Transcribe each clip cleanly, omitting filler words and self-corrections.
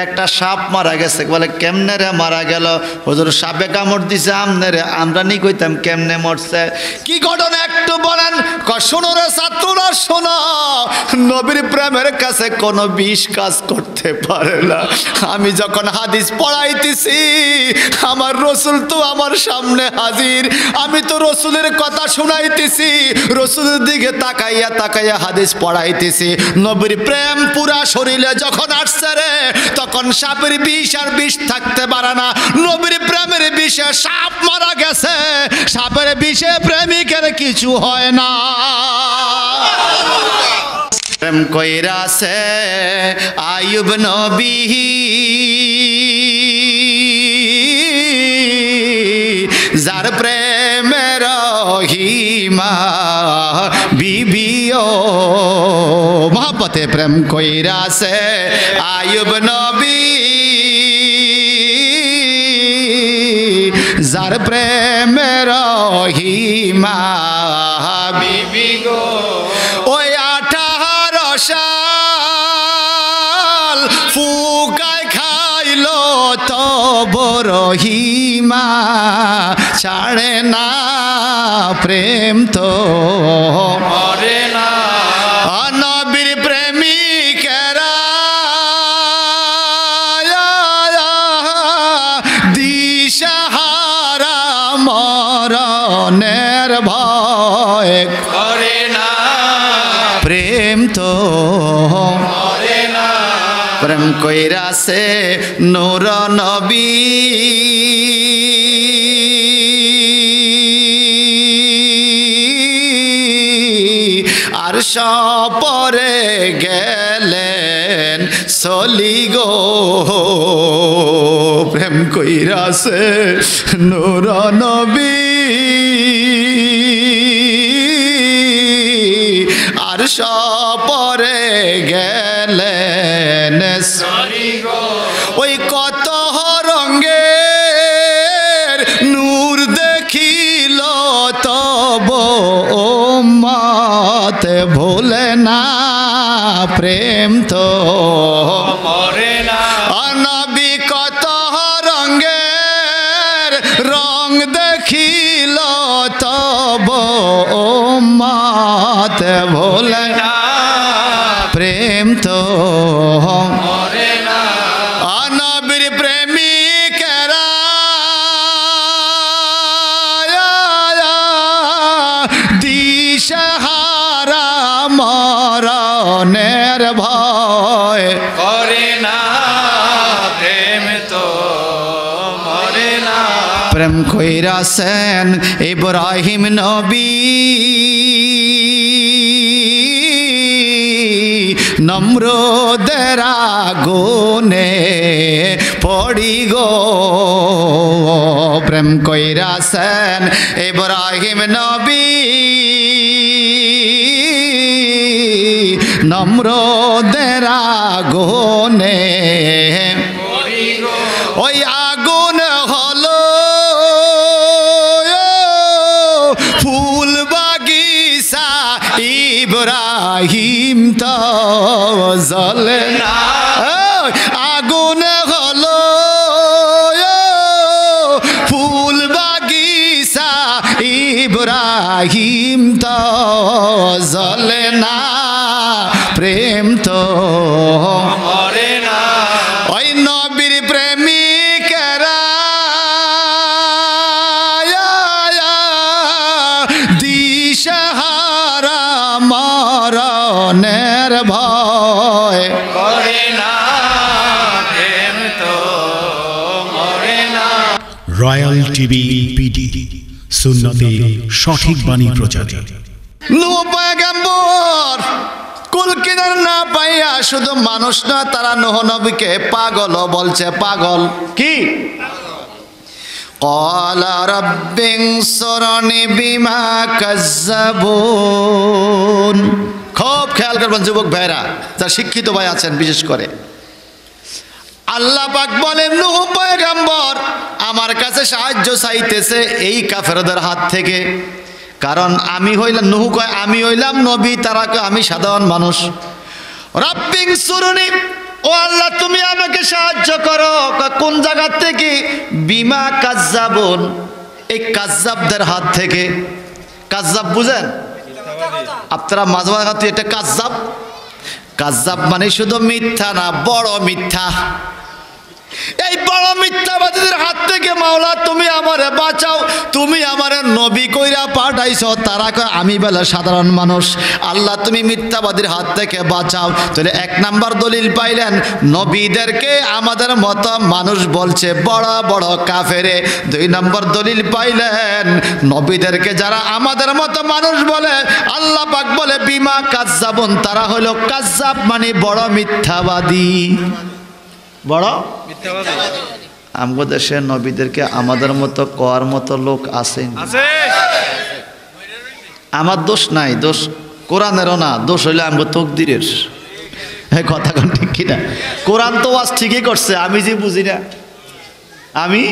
একটা সাপ মারা গেছে। বলে কেমনে রে মারা গেল? হুজুর সাপে কামড় দিছে আমনে রে। আমরা নি কইতাম কেমনে মরছে। কি ঘটনা একটু বলেন? শোনো রে ছাত্ররা শোনো, নবীর প্রেমের কাছে কোনো বিষ কাজ করতে পারে না। আমি যখন হাদিস পড়াইতেছি আমার রসুল তো আমার সামনে হাজির, আমি তো রসুলের কথা শুনাইতেছি, রসুলের দিকে তাকাইয়া তাকাইয়া হাদিস পড়াইতেছি। নবীর প্রেম পুরা শরীরে যখন আসছে রে, তখন সাপের বিষ আর বিষ থাকতে পারে না। নবীর প্রেমের বিষে সাপ মারা গেছে, সাপের বিষে প্রেমিকের কিছু হয় না। প্রেম কইরাছে আইয়ুব নবী, যার প্রেমের রহিমা বিবিও মহব্বতে প্রেম কইরাছে আইয়ুব নবী, যার প্রেমের রহিমা বিবি গো। ওই 18 সাল ফুকায় খাইলো তব রহিমা, ছাড়ে না প্রেম তো মরে না। নবীর প্রেমিকেরা দিশাহারা মরণের ভয় করে না, প্রেম তো মরে না। প্রেম কইরাছে নূর নবী, আর সপরে গেলেন চলি গো। প্রেম কইরাছে নূর নবী, আর সপরে গেলেন চলি গো। ওই কত রঙের নূর দেখিল তব উম্মত ভোলে না, প্রেম তো মরে না। নবী কত রঙের রং দেখিল তব উম্মত ভোলে না, প্রেম তো মরে না। নবীর প্রেমিকেরা দিশাহারা মরণের ভয় করে না, প্রেম তো মরে না। প্রেম কইরাছেন ইব্রাহিম নবী, নম্রদের আগুনে পড়ি গো। প্রেম কইরাছেন ইব্রাহিম নবী, নম্রদের আগুনে পড়ি গো। ওই আগুন হলো ফুল বাগিচা, ইব্রাহিম তো জ্বলে না। আগুন হলো ফুল বাগিচা, ইব্রাহিম তো জ্বলে না, প্রেম তো মরে না। ওই নবীর প্রেমিকেরা দিশাহারা মরণের ভয় করে না, প্রেম তো মরে না। রয়্যাল টিভি পিডি, সুন্নতে সঠিক বাণী প্রচারে। নূহ পয়গম্বর কুল কিনার না পাইয়া শুধু মানুষ না, তারা নূহ নবীকে পাগল বলছে। পাগল কি? قال رب انصرني بما كذبون। খুব খেয়াল করবেন যুবক ভাইরা, যারা শিক্ষিত ভাই আছেন বিশেষ করে। আল্লাহ পাক বলেন নূহ পয়গম্বর আমার কাছে সাহায্য চাইতেছে এই কাফেরদের হাত থেকে। কারণ আমি হইলাম, নূহ কয় আমি হইলাম নবী, তারা কয় আমি সাধারণ মানুষ। রব্বিং সুরনি, ও আল্লাহ তুমি আমাকে সাহায্য করো। কোন জায়গা থেকে? বিমা কাজ্জাবুন, এই কাজ্জাবদের হাত থেকে। কাজ্জাব বুঝেন আপনারা? মাঝে মাঝে এটা কাজ্জাব, কাজ্জাব মানে শুধু মিথ্যা না, বড় মিথ্যা। এই বড় মিথ্যাবাদীদের হাত থেকে মাওলা তুমি আমারে বাঁচাও। তুমি আমারে নবী কইরা পাঠাইছো, তারা কয় আমি বেলা সাধারণ মানুষ। আল্লাহ তুমি মিথ্যাবাদীর হাত থেকে বাঁচাও। তাহলে এক নাম্বার দলিল পাইলেন, নবীদেরকে আমাদের মতো মানুষ বলছে বড় বড় কাফেরে। দুই নম্বর দলিল পাইলেন, নবীদেরকে যারা আমাদের মতো মানুষ বলে, আল্লাহ পাক বলে বিমা কাজ্জাবুন, তারা হলো কাজ্জাব মানে বড় মিথ্যাবাদী, বড় মিথ্যাবাদী। আমগো দেশে নবীদেরকে আমাদের মতো কওয়ার মতো লোক আছে? আমার দোষ নাই, দোষ কোরআনেরও না, দোষ হইলে আমগো তকদিরের। হ্যাঁ কথা কোন ঠিক কিনা? কোরআন তো ওয়াজ ঠিকই করছে, আমি যে বুঝি না। আমি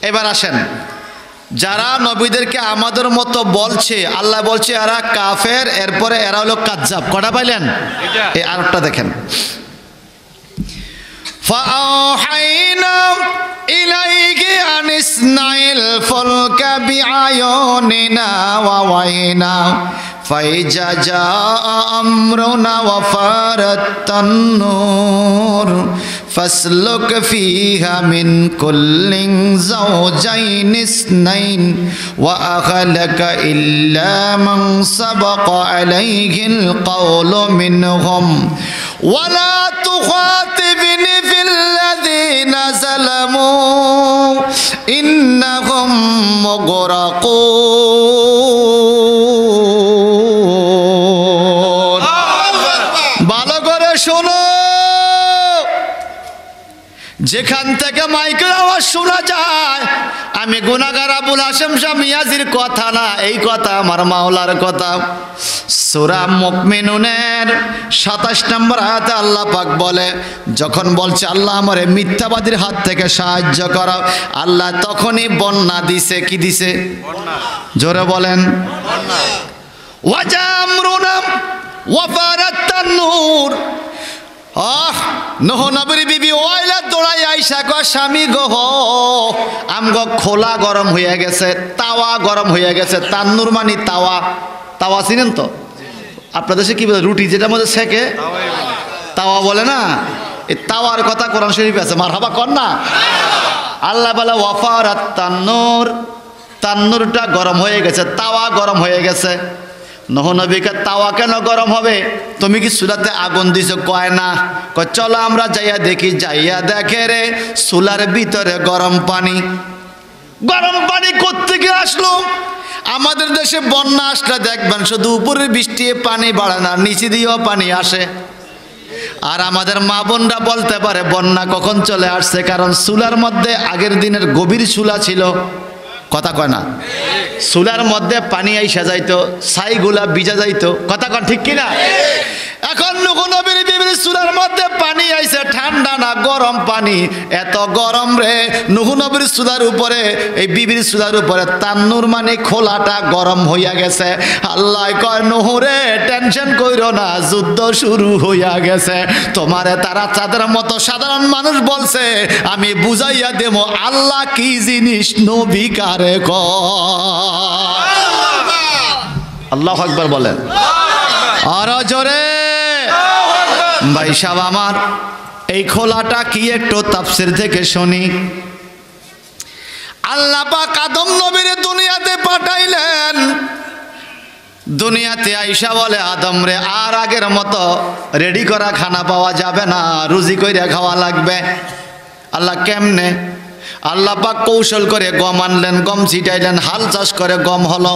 এবার আসেন, যারা নবীদেরকে আমাদের মতো বলছে, আল্লাহ বলছে এরা কাফের, এরপরে এরা হলো কাজ্জাব। কটা পাইলেন? এই আরেকটা দেখেন, فأوحينا إليك أن اصنع الفلك بأعيننا ووحينا فإذا جاء أمرنا وفارت النور فاسلك فيها من كل زوجين اثنين وأهلك إلا من سبق عليه القول منهم ولا تخاطبني في الذين ظلموا إنهم مغرقون। ভালো করে শোনো, যেখান থেকে মাইকের আওয়াজ শোনা যায়, আমি গুনাহগার আবুল হাশেম শাহ মিয়াজির কথা না, এই কথা আমার মাওলার কথা। সূরা মুমিনুনের ২৭ নম্বর আয়াতে আল্লাহ পাক বলে, যখন বলছে আল্লাহ আমারে মিথ্যাবাদীর হাত থেকে সাহায্য করো, আল্লাহ তখনই বন্যা দিছে। কি দিছে? বন্যা। জোরে বলেন, বন্যা। ওয়াজামরুনা ওয়াফারাতান নূর। নূহ নবীর বিবি ওয়াইলা দৌড়াই আইসা কয়, স্বামী গো, আমগো খোলা গরম হয়ে গেছে, তাওয়া গরম হয়ে গেছে। তান্নুর মানে তাওয়া। তাওয়া চিনেন তো? আপনার দেশে কি বলে? রুটি যেটার মধ্যে সেকে তাওয়া বলে না? এই তাওয়ার কথা কোরআন শরীফে আছে। মারহাবা কর না। আল্লাহ বলে ওয়াফারাত তান্নুর, তান্নুরটা গরম হয়ে গেছে, তাওয়া গরম হয়ে গেছে। নূহ নবীকে তাওয়া কেন গরম হবে? তুমি কি চুলাতে আগুন দিছো? কয় না। কয় চলো আমরা যাইয়া দেখি। যাইয়া দেখে রে চুলার ভিতরে গরম পানি। গরম পানি কোত্থেকে আসলো? আমাদের দেশে বন্যা আসলে দেখবেন শুধু উপরের বৃষ্টি পানি বাড়ে না, নিচে দিয়েও পানি আসে। আর আমাদের মা বোনরা বলতে পারে বন্যা কখন চলে আসছে, কারণ চুলার মধ্যে আগের দিনের গভীর চুলা ছিল। কথা কয় না? চুলার মধ্যে পানি আইসা যাইতো, ছাইগুলা ভিজা যাইতো। কথা কন ঠিক কিনা? এখন নূহ নবীর বিবির চুলার মধ্যে পানি আইছে, ঠান্ডা না গরম পানি। এত গরম রে, নূহ নবীর চুলার উপরে, এই বিবির চুলার উপরে তান্নুর মানে খোলাটা গরম হইয়া গেছে। আল্লাহ কয় নূহ রে টেনশন কইরো না, যুদ্ধ শুরু হইয়া গেছে। তোমারে তারা তাদের মতো সাধারণ মানুষ বলছে, আমি বুঝাইয়া দেব আল্লাহ কি জিনিস, নবী কারে কয়। আল্লাহু আকবার বলেন। আর জোরে ভাই সাহেব আমার, এই খোলাটা কি একটু তাফসীর থেকে শুনি। আল্লাহ পাক আদম নবীর দুনিয়াতে পাঠাইলেন। দুনিয়াতে আইসা বলে আদম রে, আর আগের মতো রেডি করা খানা পাওয়া যাবে না, রুজি কইরা খাওয়া লাগবে। আল্লাহ কেমনে? আল্লাহ পাক কৌশল করে গম আনলেন, গম ছিটাইলেন, হাল চাষ করে গম হলো।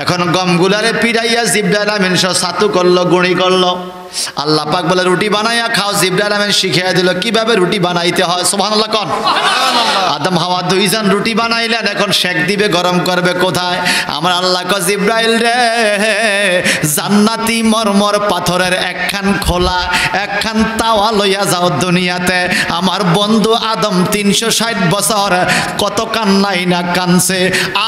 এখন গমগুলারে পিড়াইয়া জিবরাইল আমিন সব ছাতু করলো, গুঁড়ি করলো। আল্লাহ পাক বলে রুটি বানাইয়া খাও। জিবরাইল আমিন শিখিয়ে দিল কিভাবে রুটি বানাইতে হয়। সুবহানাল্লাহ কোন। আদম হাওয়া দুইজন রুটি বানাইলেন, এখন শেক দিবে, গরম করবে কোথায়? আমার আল্লাহ কয় জিবরাইল রে, জান্নাতি মরমর পাথরের একখান খোলা, একখান তাওয়া লইয়া যাও দুনিয়াতে। আমার বন্ধু আদম 360 বছর কত কান্নাই না কানছে,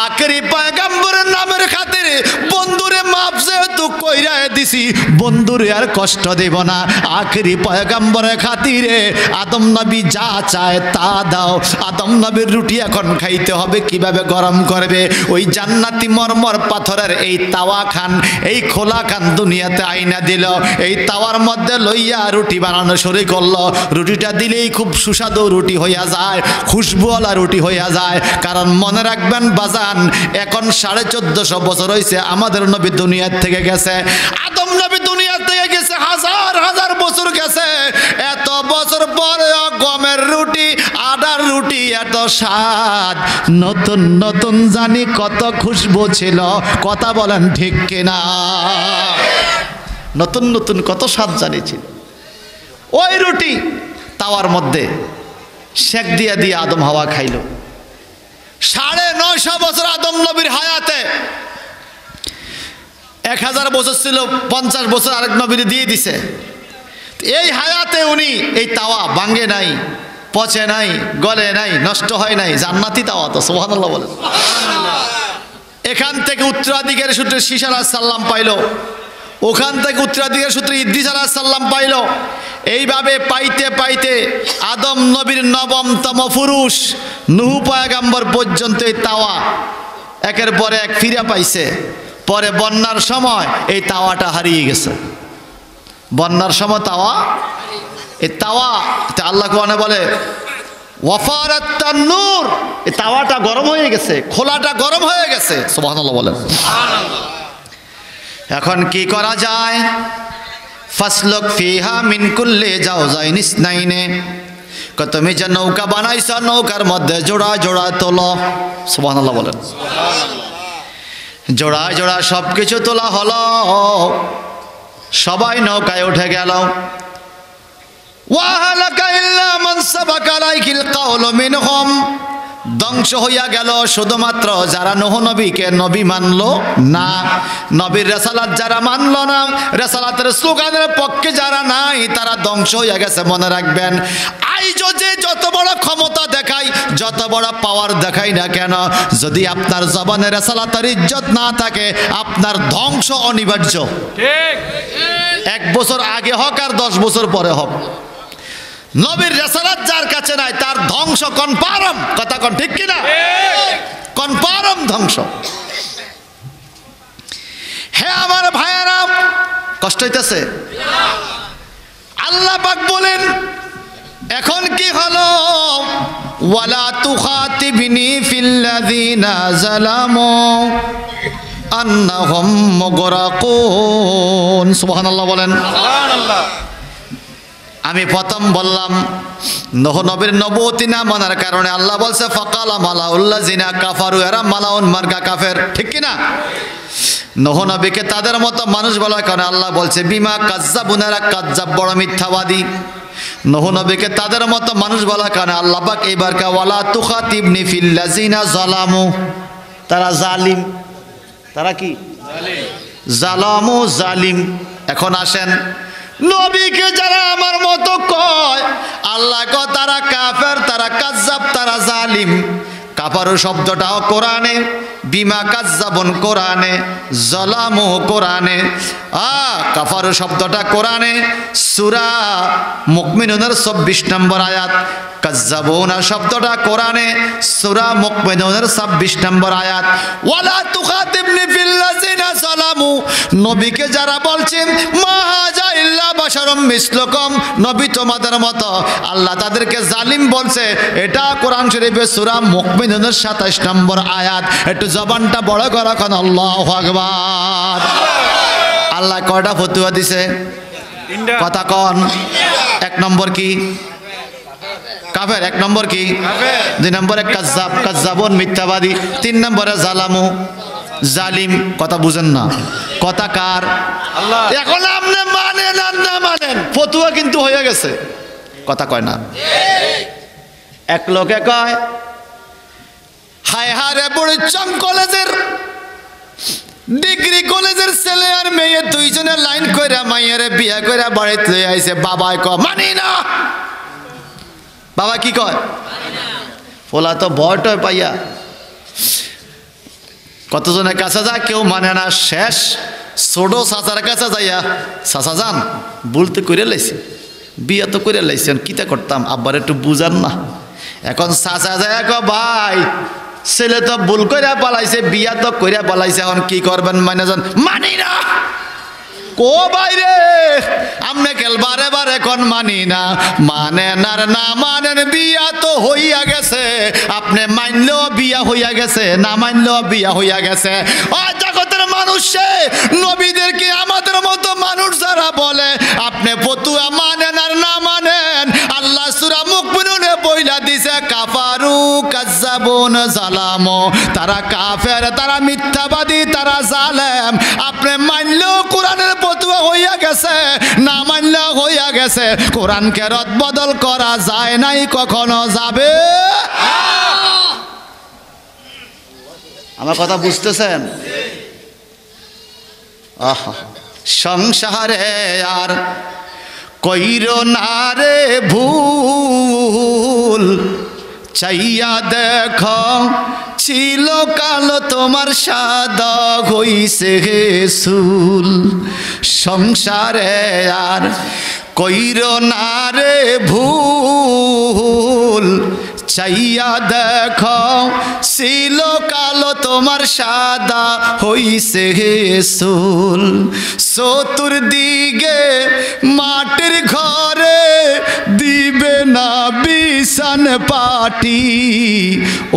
আখেরি পয়গম্বরের নামের খাতিরে বন্ধুরে মাপ যেহেতু কইরা দিছি, বন্ধুরে আর কষ্ট দেব না। আখেরি পয়গাম্বরের খাতিরে আদম নবী যা চায় তা দাও। আদম নবীর রুটি এখন খাইতে হবে, কিভাবে গরম করবে? ওই জান্নাতি মরমর পাথরের এই তাওয়া খান, এই খোলা খান দুনিয়াতে আইনা দিল। এই তাওয়ার মধ্যে লইয়া রুটি বানানো শুরু করলো। রুটিটা দিলেই খুব সুস্বাদু রুটি হইয়া যায়, খুশবুওয়ালা রুটি হইয়া যায়। কারণ মনে রাখবেন বাজান, এখন 1450 বছর হয়েছে আমাদের নবী দুনিয়ার থেকে গেছে। আদম নবী দুনিয়ার থেকে গেছে হাজার হাজার বছর গেছে। এত বছর পরে গমের রুটি, আটার রুটি এত স্বাদ। নতুন নতুন জানি কত খুশবু ছিল, কথা বলেন ঠিক কিনা? নতুন নতুন কত স্বাদ জানিছিল। ওই রুটি তাওয়ার মধ্যে শেক দিয়া দিয়ে আদম হাওয়া খাইল। 950 বছর আদম নবীর হায়াতে। 1000 বছর ছিল, 50 বছর আরেক নবীর দিয়ে দিছে। এই হায়াতে উনি এই তাওয়া ভাঙে নাই, পচে নাই, গলে নাই, নষ্ট হয় নাই। জান্নাতি তাওয়া তো, সুবহানাল্লাহ বলেন। এখান থেকে উত্তরাধিকারের সূত্রে শীশ আলাইহিস সালাম পাইল, ওখান থেকে উত্তরাধিকারের সূত্রে ইদ্রিস আলাইহিস সালাম পাইল। এইভাবে পাইতে পাইতে আদম নবীর 9তম পুরুষ নূহ পয়গাম্বর পর্যন্ত এই তাওয়া একের পর এক ফিরে পাইছে। পরে বন্যার সময় এই তাওয়াটা হারিয়ে গেছে। বন্যার সময় তাওয়া, এই তাওয়া আল্লাহ কোরআনে বলে ওয়াফারাত তান্নুর, এই তাওয়াটা গরম হয়ে গেছে, খোলাটা গরম হয়ে গেছে। সুবহানাল্লাহ বলেন। এখন কি করা যায়? ফাসলুক ফিহা মিন কুল্লি জাওজাইন ইসনাইনে, তুমি যে নৌকা বানাইছো নৌকার মধ্যে জোড়া জোড়া তোলো। সুবহানাল্লাহ বলেন। জোড়া জোড়া সব কিছু তোলা হলো, সবাই নৌকায় উঠে গেল। ওয়াহালাকা ইল্লা মান সাবাকা আলাইহিল কাওলু মিনহুম, ধ্বংস হইয়া গেল শুধুমাত্র যারা নূহ নবীকে নবী মানলো না, নবীর রেসালাত যারা মানলো না, রেসালাতের স্লোগানের পক্ষে যারা নাই, তারা ধ্বংস হইয়া গেছে। মনে রাখবেন, আইজো যে যত বড় ক্ষমতা দেখাই, যত বড় পাওয়ার দেখাই না কেন, যদি আপনার জবানে রেসালাতের ইজ্জত না থাকে, আপনার ধ্বংস অনিবার্য। ঠিক, 1 বছর আগে হোক আর 10 বছর পরে হোক, নবীর রেসালাত যার কাছে নাই তার ধ্বংস কনফার্ম। কথা কোন ঠিক কিনা? কনফার্ম ধ্বংস। হে আমার ভাইয়েরা, কষ্ট হইতেছে? আল্লাহ পাক বলেন এখন কি হলো? ওয়ালা তুখাতিবনি ফিল্লাযিনা যালামু আন্নাহুম মুগরাকুন। সুবহানাল্লাহ বলেন। সুবহানাল্লাহ। আমি প্রথম বললাম নূহ নবীর নবুয়তি না মানার কারণে আল্লাহ বলছে ফাকালা মালাউল্লাযিনা কাফারু, এরা মালাউন মার্কা কাফের। ঠিক কি না? নূহ নবীকে তাদের মতো মানুষ বলার কারণে আল্লাহ বলছে বিমা কাজ্জাবুন, এরা কাজ্জাব, বড় মিথ্যাবাদী। নূহ নবীকে তাদের মতো মানুষ বলার কারণে আল্লাহ পাক এইবার কা ওয়ালা তুখাতিবনি ফিল্লাযিনা যালামু, তারা জালিম। তারা কি? জালিম। জালামু, জালিম। এখন আসেন, নবীকে যারা আমার মতো কয়, আল্লাহ কয় তারা কাফের, তারা কাজ্জাব, তারা জালিম। কাফারু শব্দটাও কোরআনে, বিমা কাজ্জাবুন কোরআনে, জালামু কোরআনে। কাফারু শব্দটা কোরআনে সূরা মুমিনুনের 24 নম্বর আয়াত, কাজ্জাবুনা শব্দটা কোরআনে সূরা মুমিনুনের 26 নম্বর আয়াত। ওয়ালা তুখাতিবনি ফিল্লাযিনা যালামু, নবীকে যারা বলছেন মা হাযা ইল্লা বাশারুম মিসলুকুম, নবী তোমাদের মতো, আল্লাহ তাদেরকে জালিম বলছে। এটা কোরআন শরীফে সূরা মুমিনুনের 27 নম্বর আয়াত। একটু জবানটা বড় করে কোন আল্লাহু আকবার। আল্লাহ কয়টা ফতোয়া দিছে? কথা কন। 1 নম্বর কি? কাফের। 1 নম্বর কি? 2 নম্বরে কাজ্জাব, কাজ্জাবুন মিথ্যাবাদী। 3 নম্বরে জালামু, জালিম। কথা বুঝেন না? কথা কার? আল্লাহ। এখন আপনি মানেন আর না মানেন, ফতোয়া কিন্তু হয়ে গেছে। কথা কয় না? এক লোকে কয় হায় হারে বুড়িচং কলেজের ডিগ্রি কলেজের ছেলে আর মেয়ে দুইজনে লাইন কইরা মাইয়ারে বিয়া কইরা বাড়িতে লই আইছে। বাবাই কয় মানি না। বাবা কি কয়? পোলা তো ভয়টয় পাইয়া কতজনের কাছে যায় কেউ মানে না, শেষ ছোট চাচার কাছে যাইয়া চাচা যান বলতে করে লাইছে, বিয়া তো করে লাইছেন, কিতা করতাম আব্বার একটু বুঝান না। এখন চাচা যায় ভাই ছেলে তো ভুল কইরা পালাইছে, বিয়া তো কইরা পালাইছে, এখন কি করবেন মানে যান, মানি না। কো বাইরে আমনে কেল বারে বারে কোন মানি না, মানেন আর না মানেন বিয়া তো হইয়া গেছে, আপনি মানলেও বিয়া হইয়া গেছে, না মানলেও বিয়া হইয়া গেছে। ও জগতের মানুষে নবীদেরকে আমাদের মতো মানুষ যারা বলে আপনি ফতুয়া মানেন আর না মানেন, আল্লাহ সূরা মুমিনুনে বইলা দিছে কাফারু কাজ্জাবুন জালামু, তারা কাফের, তারা মিথ্যাবাদী, তারা জালেম। আপনি মানলেও কোরআনের ফতুয়া হইয়া গেছে, না মানলেও হইয়া গেছে। কোরআনকে রদ বদল করা যায় নাই, কখনো যাবে। আমার কথা বুঝতেছেন? সংসারে আর কইরো না রে ভুল, চাইয়া দেখো ছিল কালো তোমার সাদা হইছে চুল। সংসারে আর কইরো না রে ভুল, চাইয়া দেখো ছিল কালো তোমার সাদা হইছে চুল। চতুর্দিকে মাটির ঘরে দিবে না বিছান পাটি,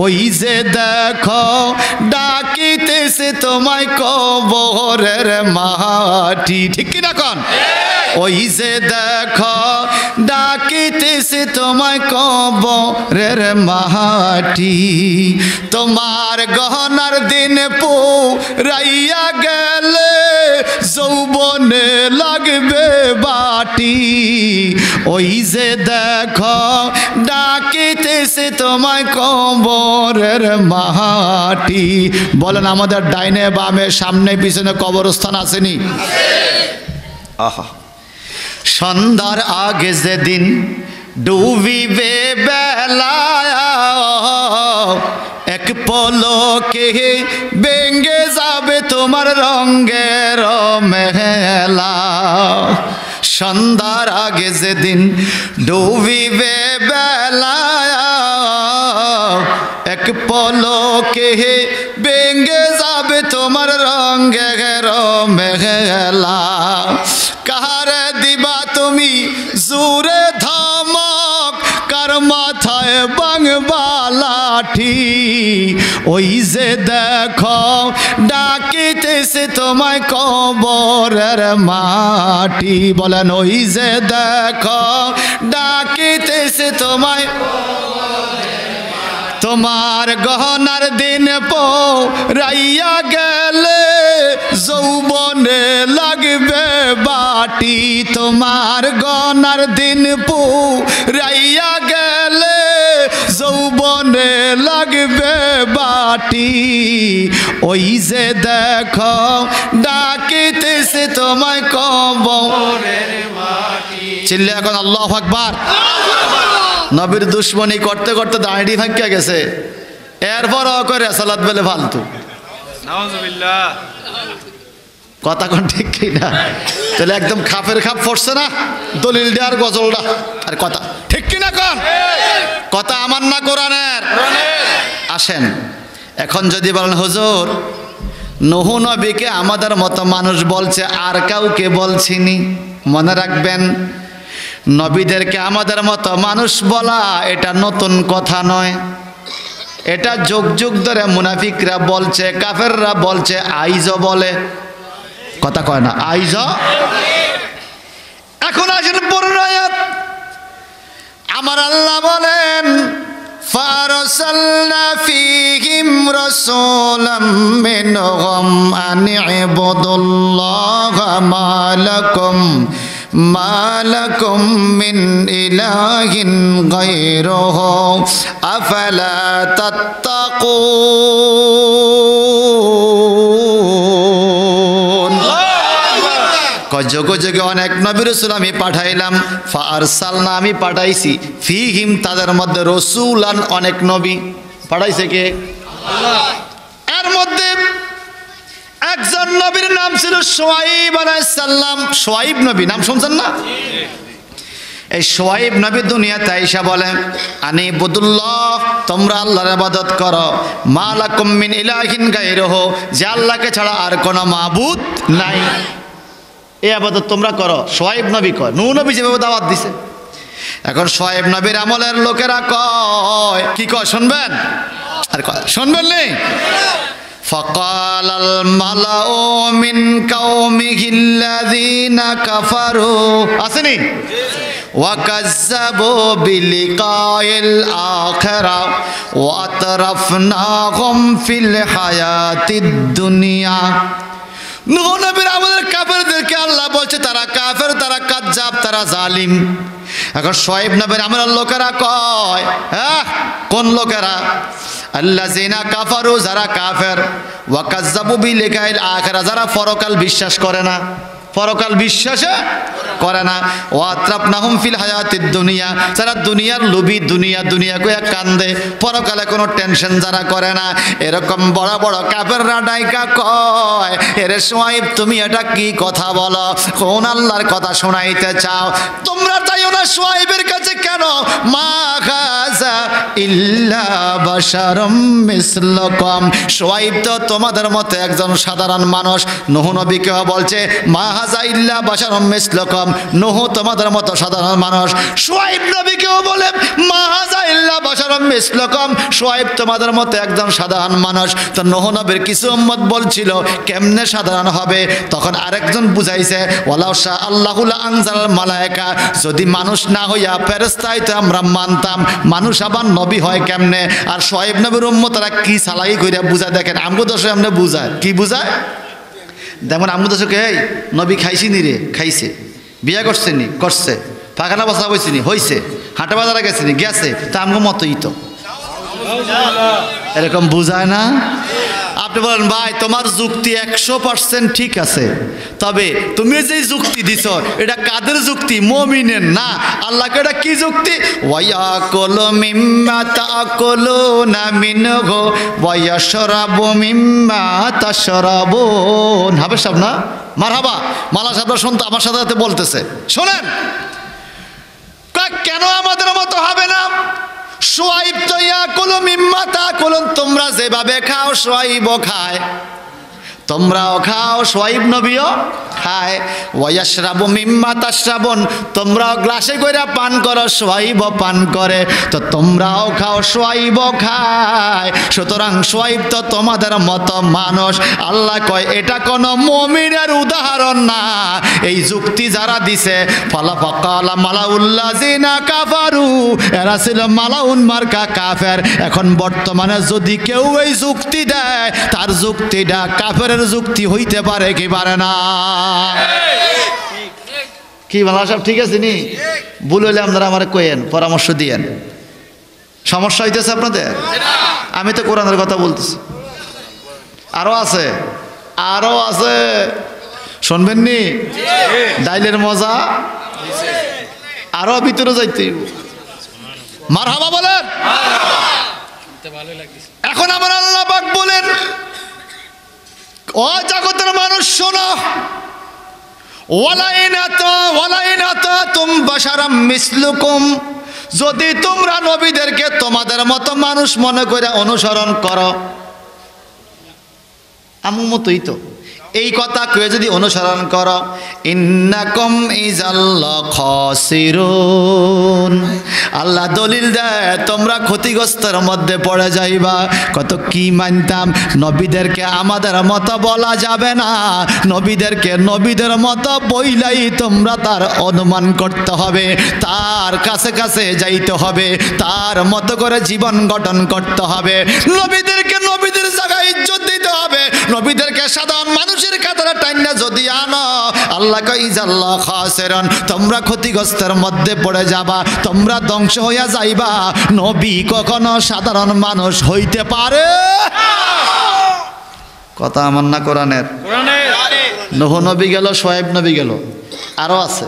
ওই যে দেখো ডাকিতেছে তোমায় কবরের মাটি। ঠিক কিনা কোন? ওই যে দেখো ডাকিতেছে তোমায় কবরের মাটি। তোমার গহনার দিন পুরাইয়া গেলে যৌবনে লাগবে বাটি, ওই যে দেখো ডাকিতেছে তোমায় কবরের মাটি। বলেন আমাদের ডাইনে বামে সামনে পিছনে কবরস্থান আসেনি? আহা, সন্ধ্যার আগে যেদিন ডুবিবে বেলা, এক পলকে ভেঙে যাবে তোমার রঙের মেলা। সন্ধ্যার আগে যেদিন ডুবিবে বেলা, এক পলকে ভেঙে যাবে তোমার রঙের মেলা। কাহারে দিবা তুমি জোরে ধমক, কার মাথায় বাংবা লাঠি, ওই যে দেখো ডাকিতেছে তোমায় কবরের মাটি। বলেন ওই যে দেখো ডাকিতেছে তোমায়। তোমার গহনার দিন পুরাইয়া গেলে যৌবনে লাগবে বাটি, তোমার গহনার দিন পুরাইয়া গেলে যৌবনে লাগবে বাটি, ওই যে দেখো ডাকিতেছে তোমায় কবরের মাটি। চিল্লে এখন আল্লাহু আকবার। নবীর দুশ্মনী করতে করতে দাঁড়িয়ে ভাঙ্গিয়া গেছে, এরপর করে সালাত বেলে ফালতু। নাউজুবিল্লাহ। কথা কোন ঠিক কি না? তাহলে একদম খাপের খাপ পড়ছে না দলিল দেওয়ার গজলটা, আর কথা ঠিক কি না? কোন কথা আমার না কোরআনের? আসেন এখন যদি বলেন হুজুর নূহ নবীকে আমাদের মতো মানুষ বলছে, আর কাউকে বলছিনি, মনে রাখবেন নবীদেরকে আমাদের মতো মানুষ বলা এটা নতুন কথা নয়, এটা যুগ যুগ ধরে মুনাফিকরা বলছে, কাফেররা বলছে, আইজও বলে। কথা কয় না আইজ। এখন আসেন পরের আয়াত। আমার আল্লাহ বলেন ফারসালনা ফীহিম রাসূলাম মিনহুম আন ইবুদুল্লাহা মা লাকুম মিন ইলাহিন গায়রুহু আফালা তাত্তাকুন। যুগে যুগে অনেক নবী রাসূল আমি পাঠাইলাম, ফারসালনা আমি পাঠাইছি, ফীহিম তাদের মধ্যে রাসূলান অনেক নবী পাঠাইছে কে? আল্লাহ। এর মধ্যে নবীর নাম ছিল শুআইব আলাইহিস সালাম। শুআইব নবী নাম শুনছেন না? এই শুআইব নবী দুনিয়াতে আইসা বলেন আনি বুদুল্লাহ, তোমরা আল্লাহর ইবাদত করো, মা লাকুম মিন ইলাহিন গায়রুহু, যে আল্লাহকে ছাড়া আর কোনো মাবুদ নাই, এই ইবাদত তোমরা করো। শুআইব নবী কয়, নূহ নবী যেভাবে দাওয়াত দিছে। এখন শুআইব নবীর আমলের লোকেরা কয়, কি কয় শুনবেন? আর কয় শুনবেন নি? فقال الملأ من قومه الذين كفروا আসেনি وكذبوا بلقاء الآخرة وأترفناهم في الحياة الدنيا। নূহ নবীর আমলের কাফেরদেরকে আল্লাহ বলছে তারা কাফের, তারা কাযযাব, তারা জালিম। এখন শুআইব নবীর আমলের লোকেরা কয়, হ্যাঁ কোন লোকেরা? আল্লাযিনা কাফারু, যারা কাফের, ওয়া কাযযাবু বিলিকাইল আখিরা, যারা পরকাল বিশ্বাস করে না, পরকাল বিশ্বাসে করে না। ওয়া আতরাফনাহুম ফিল হায়াতিদ দুনিয়া, যারা দুনিয়ার লোভী, দুনিয়া দুনিয়া কইয়া কান্দে, পরকালে কোনো টেনশন যারা করে না। এরকম বড় বড় কাফেররা ডাইকা কয়, এরে শুআইব তুমি এটা কি কথা বলো? কোন আল্লাহর কথা শোনাইতে চাও? তোমরা চাইও না শুআইবের কাছে কেন? মা হাযা ইল্লা বাশারুম মিসলুকুম, শুআইব তো তোমাদের মতো একজন সাধারণ মানুষ। নূহ নবীকেও বলছে মা হাযা ইল্লা বাশারুম মিসলুকুম, নূহ তোমাদের মতো সাধারণ মানুষ। শুআইব নবীকেও বলে মা হাযা ইল্লা বাশারুম মিসলুকুম, শুআইব তোমাদের মতো একজন সাধারণ মানুষ। তো নূহ নবীর কিছু উম্মত বলছিল কেমনে সাধারণ হবে? তখন আরেকজন বুঝাইছে ওয়ালাউ শা আল্লাহু লা আনজালাল মালায়েকা, যদি মানুষ না হইয়া ফেরেশতা হইতো আমরা মানতাম, মানুষ আবার নবী হয় কেমনে? আর শুআইব নবীর উম্মতরা কি চালাকি কইরা বুঝায় দেখেন। আমগো দশে আমরা বুঝায়, কি বুঝায় যেমন আমগো দশকে এই নবী খাইছি নি রে, খাইছে। বিয়া করছে নি, করছে। পাখানা বসা হয়েছে নি, হয়েছে। হাটে বাজারে গেছে নি, গেছে। তা আমগো মতই তো এরকম বুঝায় না। আপনি বলেন ভাই তোমার যুক্তি 100% ঠিক আছে, তবে তুমি যে যুক্তি দিছ এটা কাদের যুক্তি? মুমিনের না। আল্লাহকে এটা কি যুক্তি? ওয়ায়াকুলু মিম্মা তাকুলুনা মিনহু ওয়া ইয়াশরাবু মিম্মা তাশরাবুন। হবে সব না? মারহাবা। মালা সাহেবরা শুনতে আমার সাথে বলতেছে, শোনেন কেন আমাদের মতো হবে না? শুআইব তো ইয়াকুলু মিম্মা তাকুলুন, তোমরা যেভাবে খাও শুআইবও খায়, তোমরাও খাও, শুআইব নবীও খায়। ওয়া ইয়াশরাবু মিম্মা তাশরাবুন, তোমরাও গ্লাসে কইরা পান করো, শুআইবও পান করে, তো তোমরাও খাও, শুআইবও খায়। সুতরাং শুআইব তো তোমাদের মতো মানুষ। আল্লাহ কয় এটা কোনো মুমিনের উদাহরণ না। এই যুক্তি যারা দিছে ফালা ফাকালা মালাউল্লাযিনা কাফারু, এরা ছিল মালাউন মার্কা কাফের। এখন বর্তমানে যদি কেউ এই যুক্তি দেয় তার যুক্তিটা কাফের যুক্তি হইতে পারে কি পারে না? কি ভালো সব ঠিক আছে নি? ভুল হইলে আপনারা আমার কইেন, পরামর্শ দিয়েন। সমস্যা হইতেছে আপনাদের? আমি তো কোরআনের কথা বলতেছি। আরো আছে, আরো আছে, শুনবেন নি? ডাইলের মজা আরো ভিতরে যাইতে। মারহাবা বলেন। এখন আমার আল্লাহ পাক বলেন, ও জগতের মানুষ শোনো, যদি তোমরা নবীদেরকে তোমাদের মতো মানুষ মনে করে অনুসরণ করো, আমার মতোই তো, এই কথা কয়ে যদি অনুসরণ করো, ইন্নাকুম ইযাল্লা খাসিরুন, আল্লাহ দলিল দেয় তোমরা ক্ষতিগ্রস্তের মধ্যে পড়ে যাইবা। কত কি মানতাম, নবীদেরকে আমাদের মতো বলা যাবে না, নবীদেরকে নবীদের মতো বইলাই তোমরা তার অনুমান করতে হবে, তার কাছে কাছে যাইতে হবে, তার মতো করে জীবন গঠন করতে হবে, নবীদেরকে নবীদের জায়গায় ইজ্জত দিতে হবে, নবীদেরকে সাধারণ মানুষের কাতারে টাইনা যদি আনো, আল্লাহ কয় ইযাল্লা খাসিরুন, তোমরা ক্ষতিগ্রস্তের মধ্যে পড়ে যাবা, তোমরা ধ্বংস হইয়া যাইবা। নবী কখনো সাধারণ মানুষ হইতে পারে? কথা আমার না কোরআনের? নূহ নবী গেল, শুআইব নবী গেল, আরো আছে,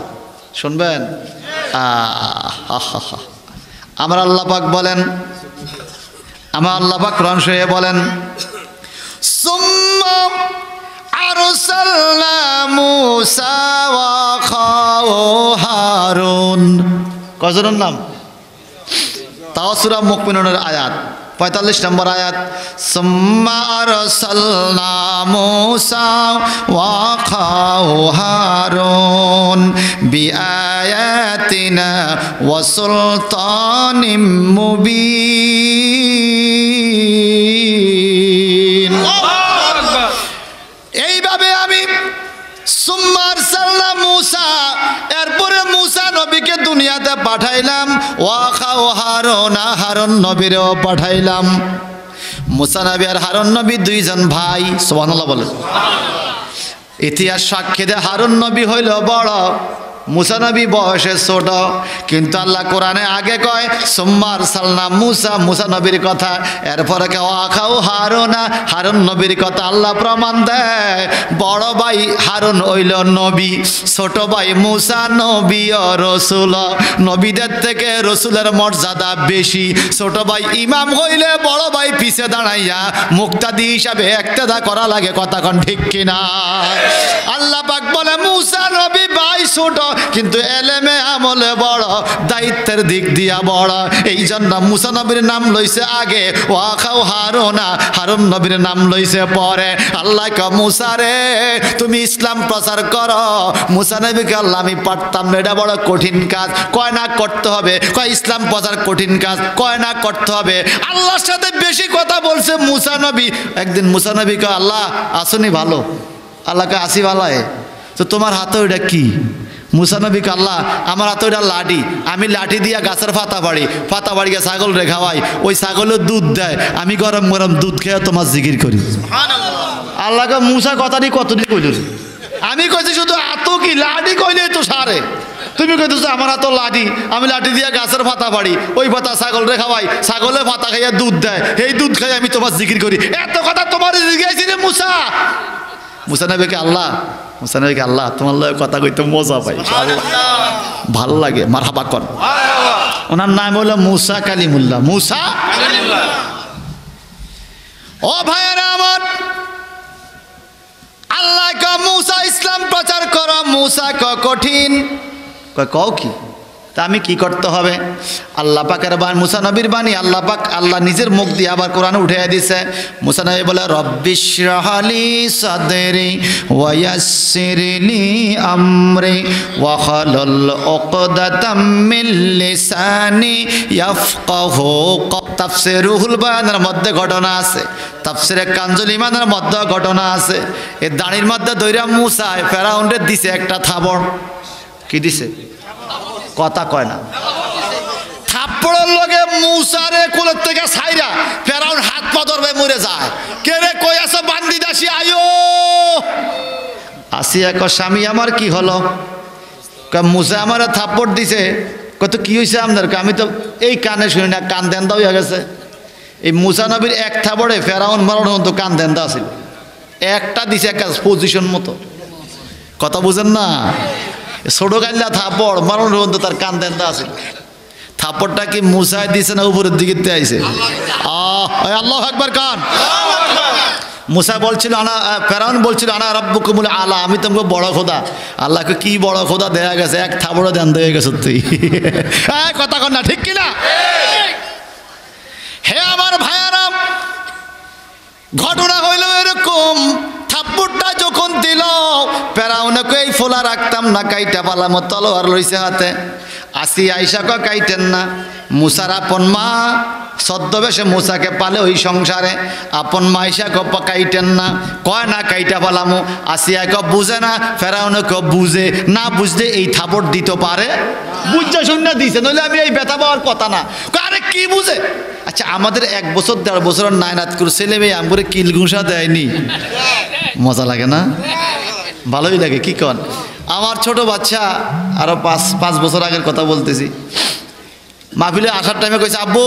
শুনবেন? আমার আল্লাহ পাক বলেন, আমার আল্লাহ পাক কোরআন শরীফে বলেন, সুম্মা আরসালনা মূসা ওয়া আখাহু হারুন। কয়জনের নাম? তাও সূরা মুমিনুনের আয়াত 45 নম্বর আয়াত। সুম্মা আরসালনা মূসা ওয়া আখাহু হারুন বিআয়াতিনা ওয়া সুলতানিম মুবিন। এইভাবে আমি সুম্মা আরসালনা মূসা, এরপরে মূসা নবীকে দুনিয়াতে পাঠাইলাম, ওয়া আখাহু হারুন, হারুন নবীরেও পাঠাইলাম। মূসা নবী আর হারুন নবী দুইজন ভাই। সুবহানাল্লাহ বলেন। ইতিহাস সাক্ষী দেয় হারুন নবী হইল বড়, মূসা নবী বয়সে ছোট, কিন্তু আল্লাহ কোরআনে আগে কয় সুম্মা আরসালনা মূসা, মূসা নবীর কথা, এরপরে কেউ আখাহু হারুনা, হারুন নবীর কথা। আল্লাহ প্রমাণ দেয় বড় ভাই হারুন হইল নবী, ছোট ভাই মূসা নবী ও রসুল। নবীদের থেকে রসুলের মর্যাদা বেশি। ছোট ভাই ইমাম হইলে বড় ভাই পিছে দাঁড়াইয়া মুক্তাদি হিসাবে ইক্তেদা করা লাগে। কথা কোন ঠিক কিনা? আল্লাহ পাক বলে মূসা নবী ভাই ছোট, কিন্তু এলেমে আমলে বড়, দায়িত্বের দিক দিয়া বড়। এই জন্য মূসা নবীর নাম লইছে আগে, ওয়া আখাহু হারুনা, হারুন নবীর নাম লইছে পরে। আল্লাহ কয় মূসা রে তুমি ইসলাম প্রচার করো। মূসা নবীকে আল্লাহ আমি পারতাম না, এটা বড় কঠিন কাজ। কয় না করতে হবে, কয় ইসলাম প্রচার কঠিন কাজ, কয় না করতে হবে। আল্লাহর সাথে বেশি কথা বলছে মূসা নবী। একদিন মূসা নবী কয় আল্লাহ আসুনি ভালো, আল্লাহকে আসি ভালায়, তো তোমার হাতে ওইটা কি? মূসা নবী কে আল্লাহ আমার হাতে ওইটা লাঠি, আমি লাঠি দিয়া গাছের পাতা বাড়ি গিয়ে ছাগল রে খাওয়াই, ওই ছাগলের দুধ দেয়, আমি গরম গরম দুধ খেয়ে তোমার জিকির করি। আল্লাহকে মূসা কথাটি কতটি কইল? আমি কইছি শুধু আতো কি লাঠি কইলে তো সারে, তুমি কইতেছো আমার হাতে লাঠি, আমি লাঠি দিয়া গাছের পাতা বাড়ি, ওই পাতা ছাগল রে খাওয়াই, ছাগলে পাতা খাইয়া দুধ দেয়, এই দুধ খাই আমি তোমার জিকির করি। এত কথা তোমার জিজ্ঞাসি রে মূসা। মূসা নবীকে আল্লাহ, মূসা নবীকে আল্লাহ তোমার লগে কথা কইতে মজা পাই, ভালো লাগে, মারহাবা কর। ওনার নাম হলো মূসা কালিমুল্লাহ। মূসা ও ভাইয়েরা আমার, আল্লাহ ক মূসা ইসলাম প্রচার করো। মূসা ক কঠিন, কও কি? তা আমি কি করতে হবে? আল্লাহ পাকের বাণী, মূসা নবীর বাণী আল্লাহ পাক আল্লাহ নিজের মুখ দিয়ে আবার কোরআনে উঠাইয়া দিছে। মূসা নবী বলে রব্বিশরাহ লি সাদরি ওয়া ইয়াসসিরলি আমরি ওয়াহলুল উকদাতাম মিন লিসানি ইয়াফকাহু। তাফসীর রুহুল বায়ানের মধ্যে ঘটনা আছে, তাফসীরে কানজুল ইমানের মধ্যে ঘটনা আছে। এই দাড়ির মধ্যে দইরা মূসা ফেরাউনরে দিছে একটা থাবড়। কি দিছে? কথা কয় না। থাপ্পড়ের লগে মূসারে কোলের থেকে ছাইরা ফেরাউন হাত পা ধরবে মরে যায়। কে রে কই আছো বান্দি দাসী আয়ো। আসিয়া ক স্বামী আমার কি হলো? মূসা আমার থাপ্পড় দিছে। কত কি হয়েছে আপনার? আমি তো এই কানে শুনি না, কান দেন্দা হয়ে গেছে। এই মূসা নবীর এক থাপড়ে ফেরাউন মারানোর মতো কান দেন্দা আছিল। একটা দিছে একটা পজিশন মতো। কথা বুঝেন না? ছোট গাইলা থাপড় মারানোর মতো তার কান দেন্দা আছিল। থাপড়টা কি মূসায় দিছে না উপরের দিকে আইছে? আল্লাহু আকবার কান। মূসা বলছিল আনা, ফেরাউন বলছিল আনা রাব্বুকুমুল আলা, আমি তোমাকে বড় খোদা। আল্লাহকে কি বড় খোদা দেয়া গেছে, এক থাপড়ে দেন দিয়ে গেছে তুই। কথা কর না, ঠিক কিনা? হে আমার ভাইয়ারা, ঘটনা হইল এরকম। থাপ্পড়টা যখন দিল ফেরাউনকে এই ফোলা রাখতাম না, কাইটা পালাম, তলোয়ার লইছে হাতে। আসি আইসা ক কাইটেন না। মূসার আপন মা ছদ্মবেশে মূসাকে পালে ওই সংসারে, আপন মা আইসা ক কাইটেন না, কয় না কাইটা পালামো। আসিয়া ক বুঝে না, ফেরাউনে ক বুঝে না, বুঝতে এই থাপড় দিতে পারে, বুঝা শুনে দিছে, নইলে আমি এই ব্যথা পাওয়ার কথা না। আরে কি বুঝে? আচ্ছা আমাদের 1 বছর 1.5 বছরের নায়নাত করে ছেলে মেয়ে আমরে কিল ঘুষা দেয়নি? মজা লাগে না? ভালোই লাগে, কি কন? আমার ছোট বাচ্চা আরো 5 বছর আগের কথা বলতেছি, মাহফিলে আসার টাইমে কইছে আব্বু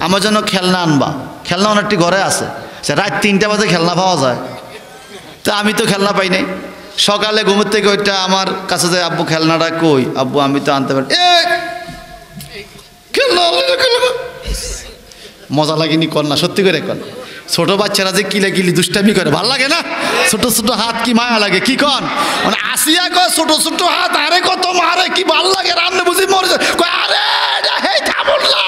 আমার জন্য খেলনা আনবা। খেলনা অনেকটি ঘরে আছে, রাত 3টা বাজে খেলনা পাওয়া যায়। তো আমি তো খেলনা পাই নাই। সকালে ঘুমের থেকে ওইটা আমার কাছে যায়, আব্বু খেলনাটা কই? আব্বু আমি তো আনতে পারি। খেলনা মজা লাগেনি? কর না, সত্যি করে কর। ছোট বাচ্চারা যে কিলে কিলি দুষ্টামি করে ভাল লাগে না? ছোট ছোট হাত কি মায়া লাগে, কি কন? মানে আসিয়া কয় ছোট ছোট হাত আরে কত মারে, কি ভাল লাগে, রান্না বুঝি মরে যায়। কয় আরে হেই থামুন না,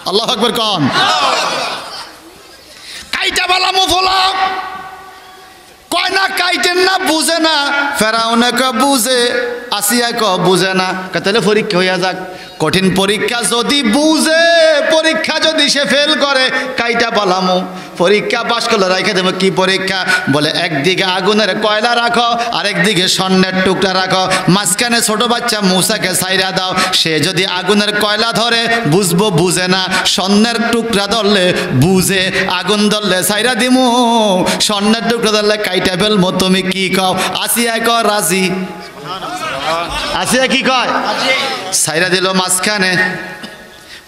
আল্লাহু আকবার কন। কাইটা বালা মুফলা কয় না কাইটেন না, বুঝে না। ফেরাউনে ক বুঝে, আসিয়া ক বুঝে না। তাহলে পরীক্ষা হইয়া যাক, কঠিন পরীক্ষা যদি বুঝে, পরীক্ষা যদি সে ফেল করে, কাইটা পালামো। পরীক্ষা পাশ করলে রাখে দেবো। কি পরীক্ষা? বলে একদিকে আগুনের কয়লা রাখো, আরেকদিকে স্বর্ণের টুকরা রাখো, মাঝখানে ছোট বাচ্চা মূসাকে ছাইরা দাও। সে যদি আগুনের কয়লা ধরে বুঝবো, বুঝে না। স্বর্ণের টুকরা ধরলে বুঝে, আগুন ধরলে ছাইরা দিমু, স্বর্ণের টুকরা ধরলে কাইটা ফেলবো। তুমি কি কও? আসিয়া ক রাজি। আসিয়া কি কয়? ছাইরা দিল মাঝখানে।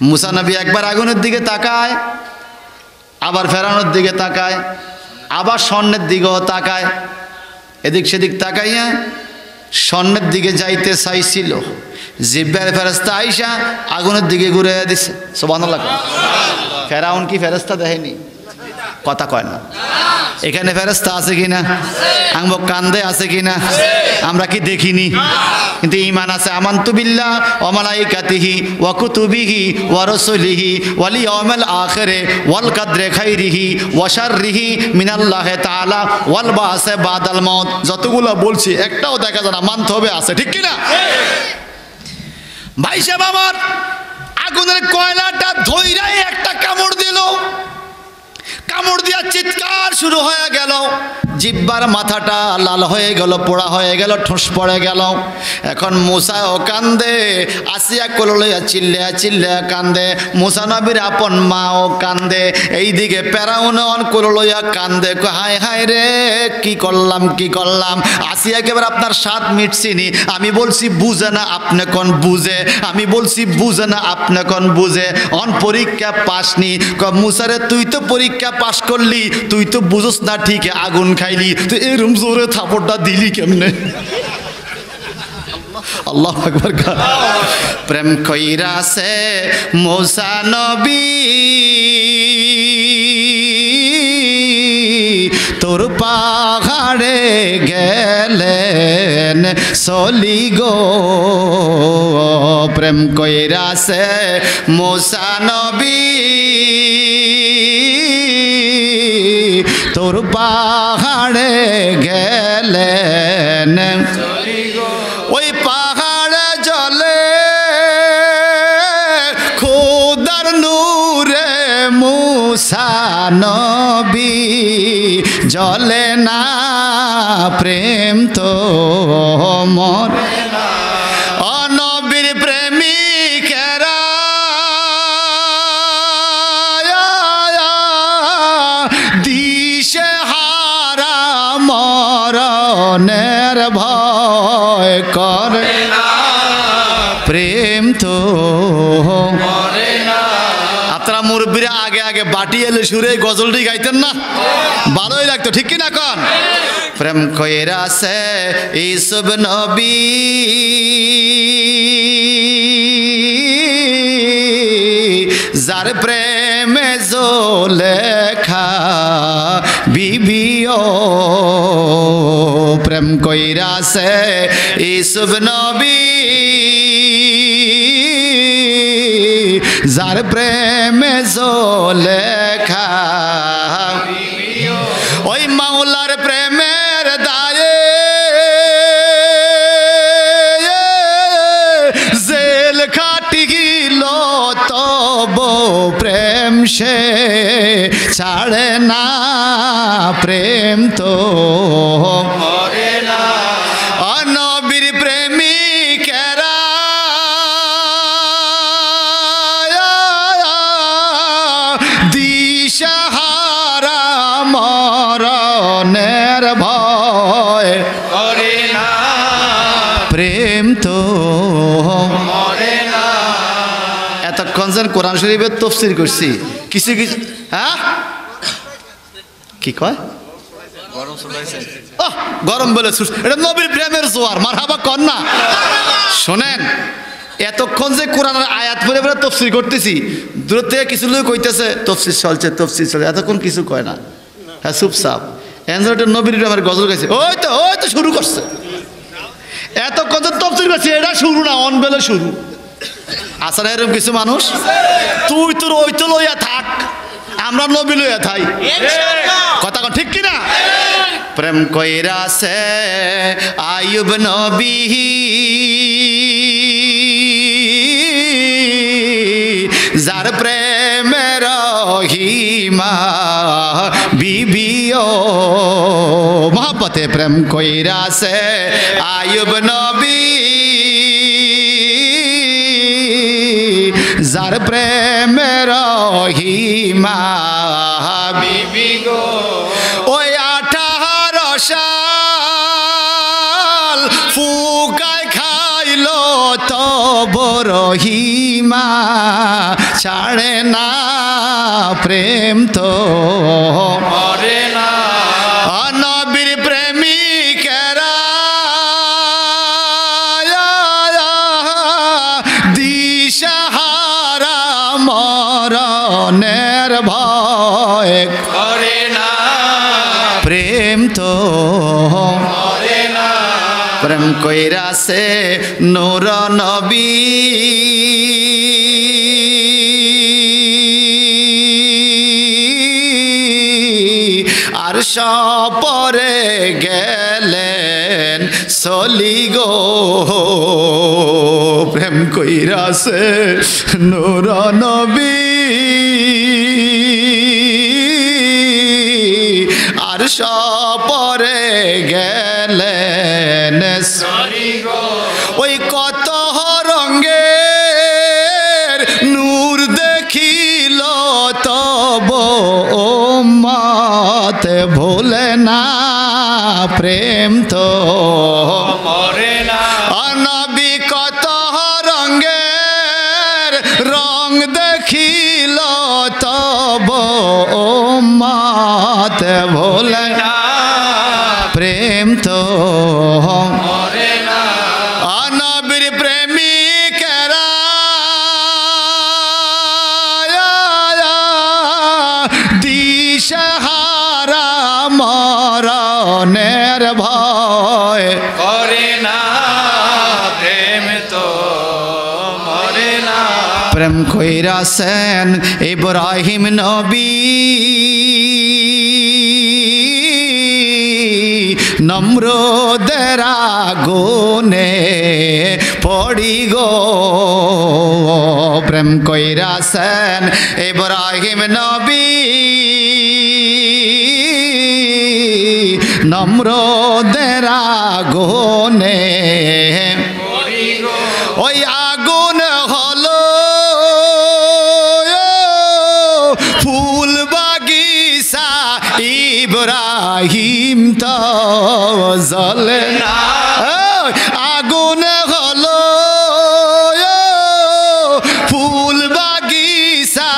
মুসা নবী একবার আগুনের দিকে তাকায়, আবার ফেরানোর দিকে তাকায়, আবার স্বর্ণের দিকেও তাকায়। এদিক সেদিক তাকাইয়া স্বর্ণের দিকে যাইতে চাইছিল, জিব্বার ফেরেশতা আইসা আগুনের দিকে ঘুরে দিছে। সুবহানাল্লাহ। ফেরাউন কি ফেরেশতা দেখেনি? কথা কয় না। এখানে ফেরেশতা আছে কিনা? আঙ্গ কান্দে আছে কিনা? আমরা কি দেখিনি? কিন্তু ঈমান আছে। আমানতু বিল্লাহ ওয়া মালাইকাতিহি ওয়া কুতুবিহি ওয়া রাসূলিহি ওয়াল ইয়াউমিল আখিরে ওয়াল কদরি খাইরিহি ওয়া শাররিহি মিনাল্লাহি তাআলা ওয়াল বাসে বাদাল মাউত। যতগুলো বলছি একটাও দেখা যায় না, মানতে হবে আছে, ঠিক কিনা? ভাই সাহেব আমার, আগুনের কয়লাটা ধইরাই একটা কামড় দিল। কামড় দিয়া চিৎকার শুরু হয়ে গেল, জিব্বার মাথাটা লাল হয়ে গেল, পোড়া হয়ে গেল, ঠোঁস পড়ে গেল। এখন মুসাও কান্দে, আসিয়া কোললইয়া চিল্লিয়া চিল্লিয়া কান্দে, মুসা নবীর আপন মাও কান্দে। এইদিকে ফেরাউনও কোললইয়া কান্দে, হায় হায় রে কি করলাম কি করলাম। আসিয়াকে এবার আপনার স্বাদ মিটছিনি, আমি বলছি বুঝে না, আপনি কোন বুঝে, আমি বলছি বুঝে না, আপনি কোন বুঝে। অন পরীক্ষা পাসনি। মুসারে তুই তো পরীক্ষা পাস করলি, তুই তো বুঝস না ঠিক, আগুন খাইলি, তো এরম জোরে থাপড়টা দিলি কেমনে? আল্লাহু আকবার। প্রেম কইরাছে মুসা নবী তোর পাহাড়ে গেলেন চলি গো। প্রেম কইরাছে মুসা নবী তোর পাহাড়ে গেলেন, ওই পাহাড়ে জলে খোদার নূরে মুসা নবী জলে না, প্রেম তো মরে না। অনবীর প্রেমিকেরা দিশে হারা মরণের ভয় করে না, প্রেম তো মরে না। আপনারা মুরব্বীরা আগে আগে বাটি এলে সুরে গজলটি গাইতেন না, ভালোই লাগতো, ঠিক কিনা কন? প্রেম কইরাছে ইসুফ নবী যার প্রেমে জোলেখা বিবিও। প্রেম কইরাছে ইসুফ নবী যার প্রেমে জোলেখা, ওই মাওলার প্রেমের দায়ে জেল খাটিল, তব প্রেম সে ছাড়ে না, প্রেম তো মরে না। নবীর প্রেমিকেরা দিশাহারা মরণের ভয় করে না, প্রেম তো মরে না। এতক্ষণ যেন কোরআন শরীফের তাফসীর করছি, কিছু কিছু হ্যাঁ কি কয় গরম বলে, এটা নবীর প্রেমের জোয়ার, মারহাবা কর না। শোনেন, এতক্ষণ যে কোরআনের আয়াত পড়ে পড়ে তফসির করতেছি, দূর থেকে কিছু লোক কইতেছে তফসির চলছে, এতক্ষণ কিছু কয় না, হ্যাঁ চুপচাপ। এনজয়টা নবীর আমার গজল গাইছে, ওই তো শুরু করছে, এতক্ষণ যে তফসির করছে, এটা শুরু না, অনবেলে শুরু। আসলে এরকম কিছু মানুষ, তুই তোর ওই তো লইয়া থাক, আমরা নবী লইয়া থাই, কথা ঠিক কিনা? প্রেম কইরাছে আয়ুব নবী, যার প্রেমের রহিমা বিবিও মহব্বতে প্রেম কইরাছে আয়ুব নবী, যার প্রেমের রহিমা বিবি গো। ওই 18 সাল ফুকায় খাইল তব রহিমা, ছাড়ে না প্রেম তো মরে না। নবীর প্রেমিকেরা দিশাহারা মরণের ভয় করে না, প্রেম তো মরে না। প্রেম কইরাছে নূর নবী, আর সপরে গেলেন চলি গো। প্রেম কইরাছে নূর নবী, আর সপরে গেলেন চলি গো। ওই কত রঙের নূর দেখিল তব উম্মত ভোলে না, প্রেম তো মরে না। নবী কত রঙের রং দেখিল তব উম্মত ভোলে না, প্রেম তো মরে না। নবীর প্রেমিকেরা দিশাহারা মরণের ভয় করে না, প্রেম তো মরে না। প্রেম কইরাছেন ইব্রাহিম নবী, নম্রদের আগুনে পড়ি গো। প্রেম কইরাছেন ইব্রাহিম নবী, নম্রদের আগুনে পড়ি গো। ওই আগুন হলো ফুল বাগিচা, ইব্রাহিম তো জ্বলে না। আগুন হলো ফুল বাগিচা,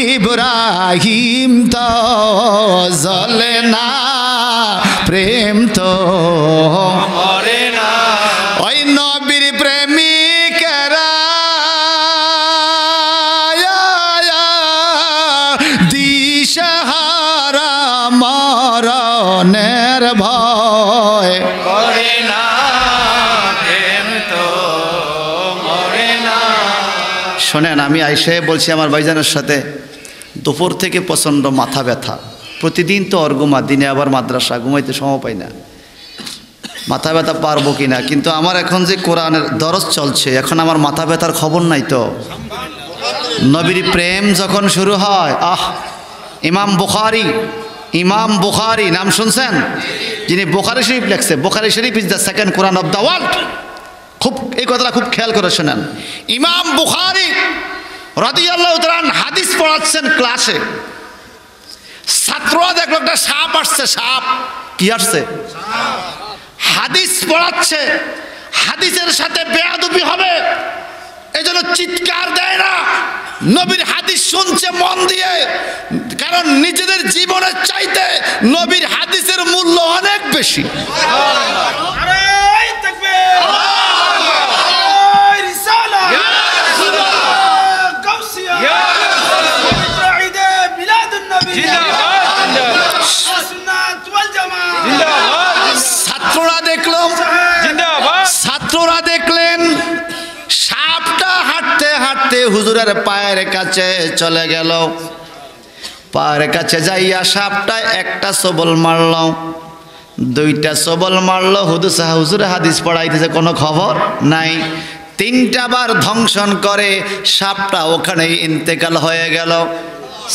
ইব্রাহিম তো জ্বলে না, প্রেম তো মরে না। ওই নবীর প্রেমিকেরা দিশাহারা মরণের ভয় করে না, প্রেম তো মরে না। শোনেন, আমি আইসে বলছি আমার ভাইজানের সাথে, দুপুর থেকে প্রচণ্ড মাথা ব্যথা, প্রতিদিন তো অর্গুমা, দিনে আবার মাদ্রাসা, ঘুমাইতে সময় পাই না, মাথা ব্যথা পারবো কিনা। কিন্তু আমার এখন যে কোরআনের দরজ চলছে, এখন আমার মাথা ব্যথার খবর নাই তো। নবীর প্রেম যখন শুরু হয়, ইমাম বুখারী নাম শুনছেন, যিনি বুখারী শরীফ লেখছে, Bukhari Sharif is the second Quran of the world. খুব এই কথাটা খুব খেয়াল করে শোনেন। ইমাম বুখারী রাদিয়াল্লাহু তাআলা হাদিস পড়াচ্ছেন ক্লাসে, ছাত্ররা দেখলো একটা সাপ আসছে, সাপ কি আসছে, হাদিস পড়াচ্ছে, হাদিসের সাথে বেয়াদবি হবে, এই জন্য চিৎকার দেয় না, নবীর হাদিস শুনছে মন দিয়ে, কারণ নিজেদের জীবনের চাইতে নবীর হাদিসের মূল্য অনেক বেশি। হুজুরের পায়ের কাছে চলে গেল। পায়ের কাছে যাইয়া সাপটা একটা সবল মারল, দুইটা সবল মারল। হুজুরে হাদিস পড়াইতেছে, কোনো খবর নাই। তিনটা বার ধ্বংসন করে সাপটা ওখানেই ইন্তেকাল হয়ে গেল।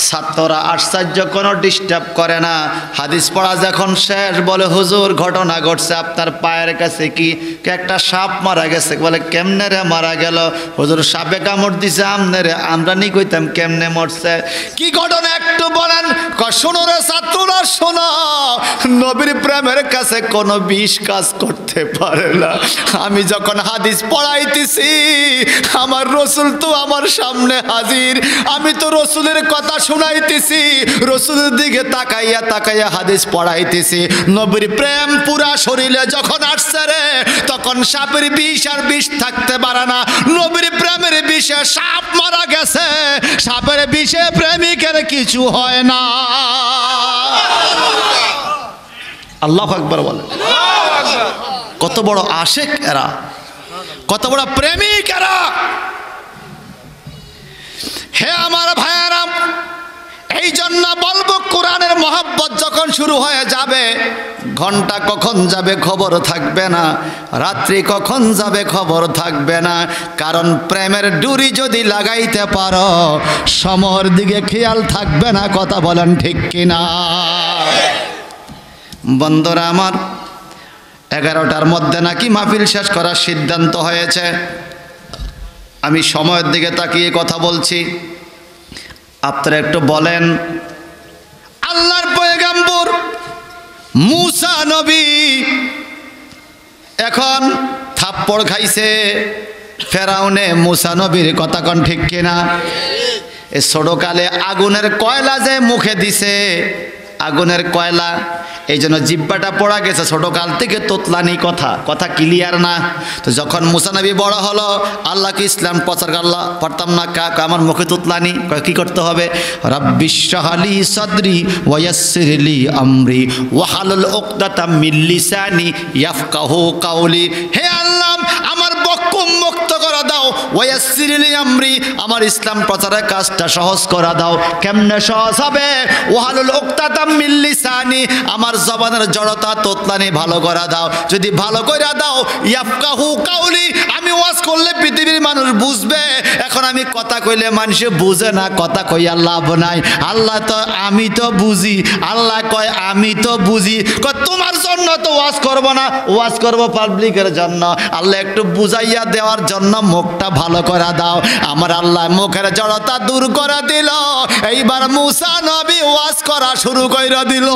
ছাত্ররা আশ্চর্য, কোনো ডিস্টার্ব করে না। হাদিস পড়া যখন শেষ বলে, হুজুর ঘটনা ঘটছে আপনার পায়ের কাছে কি একটা সাপ মারা গেছে। বলে কেমনে রে মারা গেল? হুজুর সাপে কামড় দিছে আমনে রে, আমরা নি কইতাম কেমনে মরছে। কি ঘটনা একটু বলেন? শোনো রে ছাত্ররা শোনো, নবীর প্রেমের কাছে কোনো বিষ কাজ করতে পারে না। আমি যখন হাদিস পড়াইতেছি, আমার রসুল তো আমার সামনে হাজির, আমি তো রসুলের কথা শুনাইতেছি, রসুলের দিকে তাকাইয়া তাকাইয়া হাদিস পড়াইতেছি। নবীর প্রেম পুরা শরীরে যখন আসছে রে, তখন সাপের বিষ আর বিষ থাকতে পারে না। নবীর প্রেমের বিষে সাপ মারা গেছে, সাপের বিষে প্রেমিকের কিছু হয় না। আল্লাহু আকবার বলে। কত বড় আশিক এরা, কত বড় প্রেমিক এরা। হে আমার ভাইয়েরা, এই জন্য বলবো, কোরআনের মহব্বত যখন শুরু হয়ে যাবে, ঘন্টা কখন যাবে খবর থাকবে না, রাত্রি কখন যাবে খবর থাকবে না। কারণ প্রেমের ডুরি যদি লাগাইতে পারো, সময়ের দিকে খেয়াল থাকবে না। কথা বলেন ঠিক কিনা? বন্ধুরা আমার, 11টার মধ্যে নাকি মাহফিল শেষ করার সিদ্ধান্ত হয়েছে। আমি সময়ের দিকে তাকিয়ে কথা বলছি, আপনারা একটু বলেন, আল্লাহর পয়গম্বর মুসা নবী এখন থাপ্পড় খাইছে ফেরাউনে মুসা নবীর কথা কোন ঠিক কিনা? এ ছোটকালে আগুনের কয়লা যে মুখে দিছে, আগুনের কয়লা, এই জন্য জিব্বাটা পড়া গেছে। ছোটকাল থেকে তোতলানি কথা, কথা ক্লিয়ার না। তো যখন মুসা নবী বড় হলো, আল্লাহকে ইসলাম প্রচার করলো, পারতাম না, আমার মুখে তোতলানি, কি করতে হবে? রাব্বিশ শাহলি সাদরি ওয়া ইয়াসসিরলি আমরি ওয়াহলুল উকদাতাম মিন লিসানি ইয়াফকাহু কাওলি। হে আল্লাহ, আমার বক্ষ মুক্ত করে দাও, ওয়া ইয়াসসিরলি আমরি, আমার ইসলাম প্রচারের কাজটা সহজ করে দাও। কেমনে সহজ হবে? ওয়াহলুল উকদাতাম মিন লিসানি, আমার জবানের জড়তা তোতলানি ভালো করে দাও। যদি ভালো করে দাও, ইয়াফকাহু কাওলি, আমি ওয়াজ করলে পৃথিবীর মানুষ বুঝবে। এখন আমি কথা কইলে মানুষে বুঝে না, কথা কইয়া লাভ নাই। আল্লাহ তো আমি তো বুঝি, আল্লাহ কয় আমি তো বুঝি, কয় তোমার জন্য তো ওয়াজ করব না, ওয়াজ করব পাবলিকের জন্য। আল্লাহ একটু বুঝাইয়া দেওয়ার জন্য মুখটা ভালো করে দাও। আমার আল্লাহ মুখের জড়তা দূর করে দিল। এইবার মুসা নবী ওয়াজ করা শুরু করে দিল।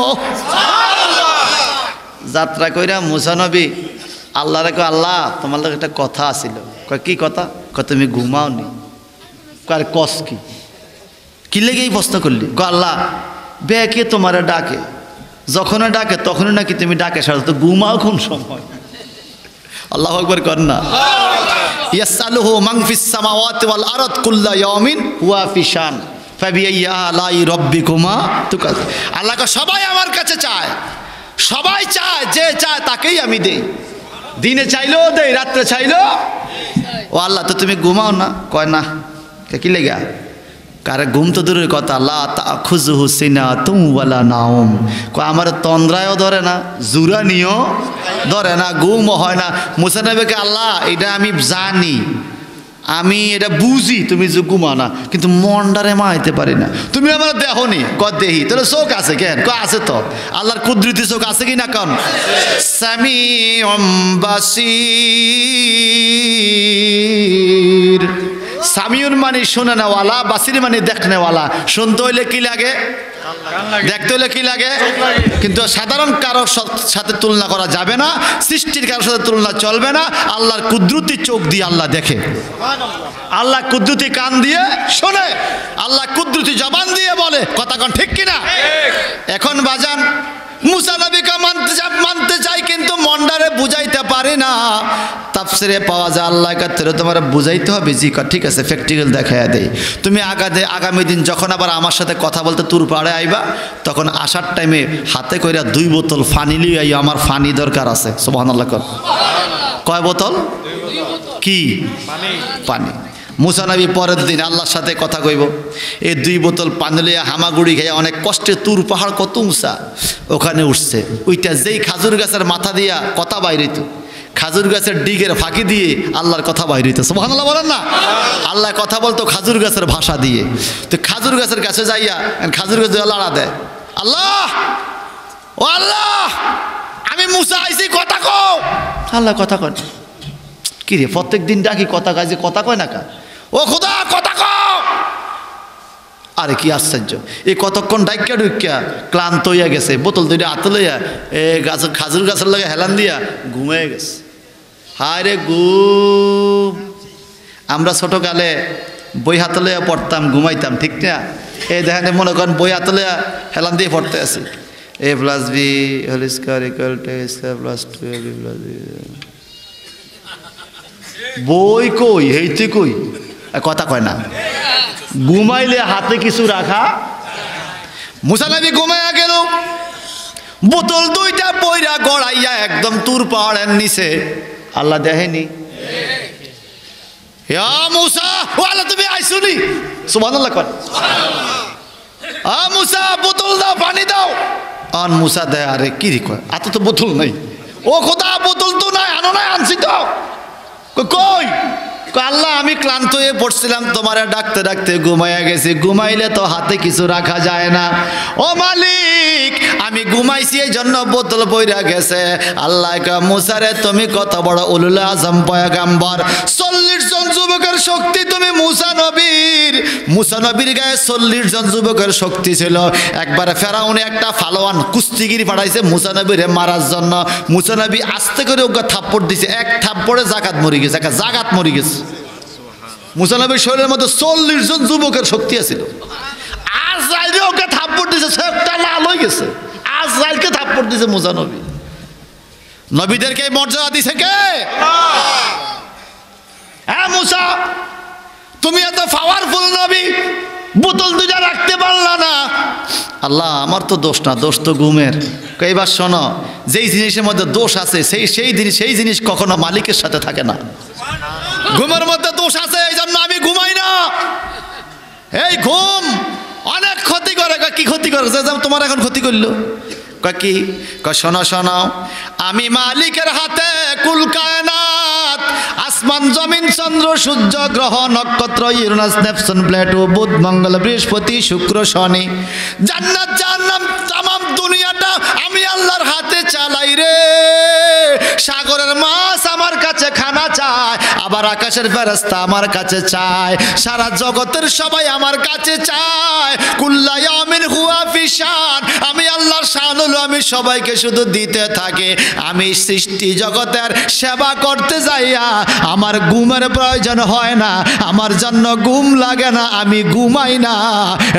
যাত্রা কইরা মুসা নবী আল্লাহ রে কয়, আল্লাহ তোমার লগে একটা কথা আছিল। কয় কি কথা? কয় তুমি ঘুমাও নি। কয় কস কি লেগে এই প্রশ্ন করলি? কয় আল্লাহ বেকে তোমারে ডাকে, যখন ডাকে তখনই নাকি তুমি ডাকে সারা, তো ঘুমাও কোন সময়? আল্লাহু আকবার কর না। ইয়াসআলুহু মান ফিস সামাওয়াতি ওয়াল আরদ কুল্লা ইয়াউমিন হুয়া ফি শান ফাবিআইয়ি আলাই রাব্বিকুমা তুকাযিব। আল্লাহ কয় সবাই আমার কাছে চায়, সবাই চায়, যে চায় তাকেই আমি দেই। দিনে চাইলেও দেই, রাত্রে চাইলেও। ও আল্লাহ তো তুমি ঘুমাও না? কয় না। কি লেগা? কারে ঘুম তো দূরের কথা, লা তাখুযুহু সিনাতুম ওয়ালা নাওম, কয় আমার তন্দ্রায়ও ধরে না, জুরানিও ধরে না, ঘুমও হয় না। মুসা নবীকে আল্লাহ এটা আমি জানি, আমি এটা বুঝি তুমি যে ঘুমাও না, কিন্তু মনটারে মাইতে পারি না। তুমি আমার দেখো নি? কয় দেহি। তাহলে চোখ আছে কেন? কয় আছে তো। আল্লাহর কুদরতি চোখ আছে কি না? কন সামিউম বাসির। সামিউন মানে শুনে নেওয়ালা, বাসির মানে দেখনেওয়ালা। শুনতে হইলে কি লাগে? দেখতে হলে কি লাগে? কিন্তু সাধারণ কারোর সাথে তুলনা করা যাবে না, সৃষ্টির কারোর সাথে তুলনা চলবে না। আল্লাহর কুদরতি চোখ দিয়ে আল্লাহ দেখে, আল্লাহ কুদরতি কান দিয়ে শোনে, আল্লাহ কুদরতি জবান দিয়ে বলে। কথা কোন ঠিক কিনা? এখন বাজান মুসা নবীকে মানতে চাই, কিন্তু মন্ডারে বুঝাইতে পারি না। তাফসিরে পাওয়া যায় আল্লাহ কাছে তোমার বুঝাইতে হবে। জি ঠিক আছে, প্র্যাকটিক্যাল দেখাইয়া দেই। তুমি আগামী দিন যখন আবার আমার সাথে কথা বলতে তুর পাড়ে আইবা, তখন আসার টাইমে হাতে কইরা 2 বোতল পানি লিয়ে আইও, আমার পানি দরকার আছে। সুবহানাল্লাহ কর। কয় বোতল? কি পানি? মুসা নবী পরের দিন আল্লাহর সাথে কথা কইব, এই 2 বোতল পানি লিয়া হামাগুড়ি খেয়ে অনেক কষ্টে তুর পাহাড় কত উঁচা ওখানে উঠছে। ওইটা যেই খাজুর গাছের মাথা দিয়া কথা বাইরিত, খাজুর গাছের ডিগের ফাঁকি দিয়ে আল্লাহর কথা বাইরিত। সুবহানাল্লাহ বলেন না? আল্লাহ কথা বলতো খাজুর গাছের ভাষা দিয়ে। তো খাজুর গাছের কাছে যাইয়া খাজুর গাছ লড়া দেয়, আল্লাহ ও আল্লাহ আমি মুসা আইছি, কথা কও। আল্লাহ কথা কয় না। কি রে প্রত্যেক দিন ডাকি কথা কয়, যে কথা কয় না কা, ও খোদা কথা কও। আরে কি আশ্চর্য, এই কতক্ষণ ডাইকা ডুইকা ক্লান্ত হইয়া গেছে, বোতল 2টা হাতে লইয়া গাছ খাজুর গাছের লাগে হেলান দিয়া ঘুমিয়ে গেছে। হায় রে ঘুম। আমরা ছোটকালে বই হাতে লইয়া পড়তাম, ঘুমাইতাম, ঠিক না? এই দেখেন মনে করেন বই হাতে লইয়া হেলান দিয়ে পড়তে আছি, a+b whole square equal to a square plus 2ab plus b। বই কই হেইতে কই, কথা কয় না। ঘুমাইলে হাতে কিছু রাখা। মুসা নবী ঘুমাইয়া গেল, বোতল 2টা পয়রা গড়াইয়া একদম তুর পাহাড়ের নিচে। আল্লাহ দেখেনি? ইয়া মুসা, ও আল্লাহ তুমি আইসুনি? সুবহানাল্লাহ কর। মুসা বোতল দাও, পানি দাও। আন মুসা দেয়, আরে কি রে কয়, এত তো বোতল নাই। ও খোদা বোতল তো নাই, আনো নাই, আনছি তো। কই? আল্লাহ আমি ক্লান্ত হয়ে পড়ছিলাম, তোমারে ডাকতে ডাকতে ঘুমাইয়া গেছি, ঘুমাইলে তো হাতে কিছু রাখা যায় না। ও মালিক আমি ঘুমাইছি এই জন্য বোতল পইরা গেছে। আল্লাহ কয় মুসারে তুমি কত বড় উলুল আজম পয়গম্বর, 40 জন যুবকের শক্তি তুমি মুসা নবীর গায়ে 40 জন যুবকের শক্তি ছিল। একবারে ফেরাউনে একটা ফালোয়ান কুস্তিগিরি পাঠাইছে মুসা নবীরে মারার জন্য। মুসা নবী আস্তে করে ওকে থাপ্পড় দিছে, এক থাপ্পড়ে জাকাত মরি গেছে, একটা জাকাত মরি গেছে। মুসা নবীর শরীরের মধ্যে 40 জন যুবকের শক্তি আছিল। আজরাইল ওকে থাপ্পড় দিছে, সবটা লাল হয়ে গেছে। আজরাইলকে থাপ্পড় দিছে মুসা নবী। নবীদেরকে মর্যাদা দিছে কে? হ্যাঁ মুসা তুমি এত পাওয়ারফুল নবী, বোতল 2টা রাখতে পারলা না। আল্লাহ আমার তো দোষ না, দোষ তো ঘুমের। এইবার শোনো, যেই জিনিসের মধ্যে দোষ আছে সেই জিনিস কখনো মালিকের সাথে থাকে না। ঘুমের মধ্যে দোষ আছে, এই জন্য আমি ঘুমাই না। এই ঘুম অনেক ক্ষতি করে। কি ক্ষতি করে? তোমার এখন ক্ষতি করলো কি? শোনো শোনো, আমি মালিকের হাতে কুল কায়নাত, আসমান জমিন চন্দ্র সূর্য গ্রহ নক্ষত্র ইউরেনাস নেপচুন প্লুটো বুধ মঙ্গল বৃহস্পতি শুক্র শনি, জান্নাত জাহান্নাম তামাম দুনিয়াটা আমি আল্লাহর হাতে চালাই রে। সাগরের মাছ আমার কাছে খানা চায়, আবার আকাশের ফেরেশতা আমার কাছে চায়, সারা জগতের সবাই আমার কাছে চায়। কুল্লা ইয়ামিন হুয়া ফি শান, আমি আল্লাহর শান হলো আমি সবাইকে শুধু দিতে থাকি। আমি সৃষ্টি জগতের সেবা করতে যাইয়া আমার ঘুমের প্রয়োজন হয় না, আমার জন্য ঘুম লাগে না, আমি ঘুমাই না।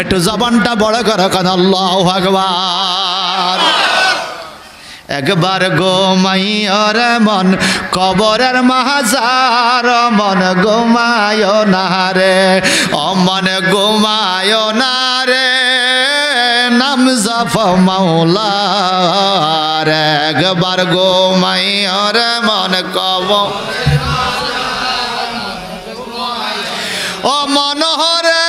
একটু জবানটা বড় করো কেন? আল্লাহু আকবার। একবার ঘুমাইও রে মন কবরের মাঝার, মন ঘুমায়ো না রে, ও মন ঘুমায়ো না রে, নাম জপ মাওলার। একবার ঘুমাইও রে মন কবর, ও মনোহরে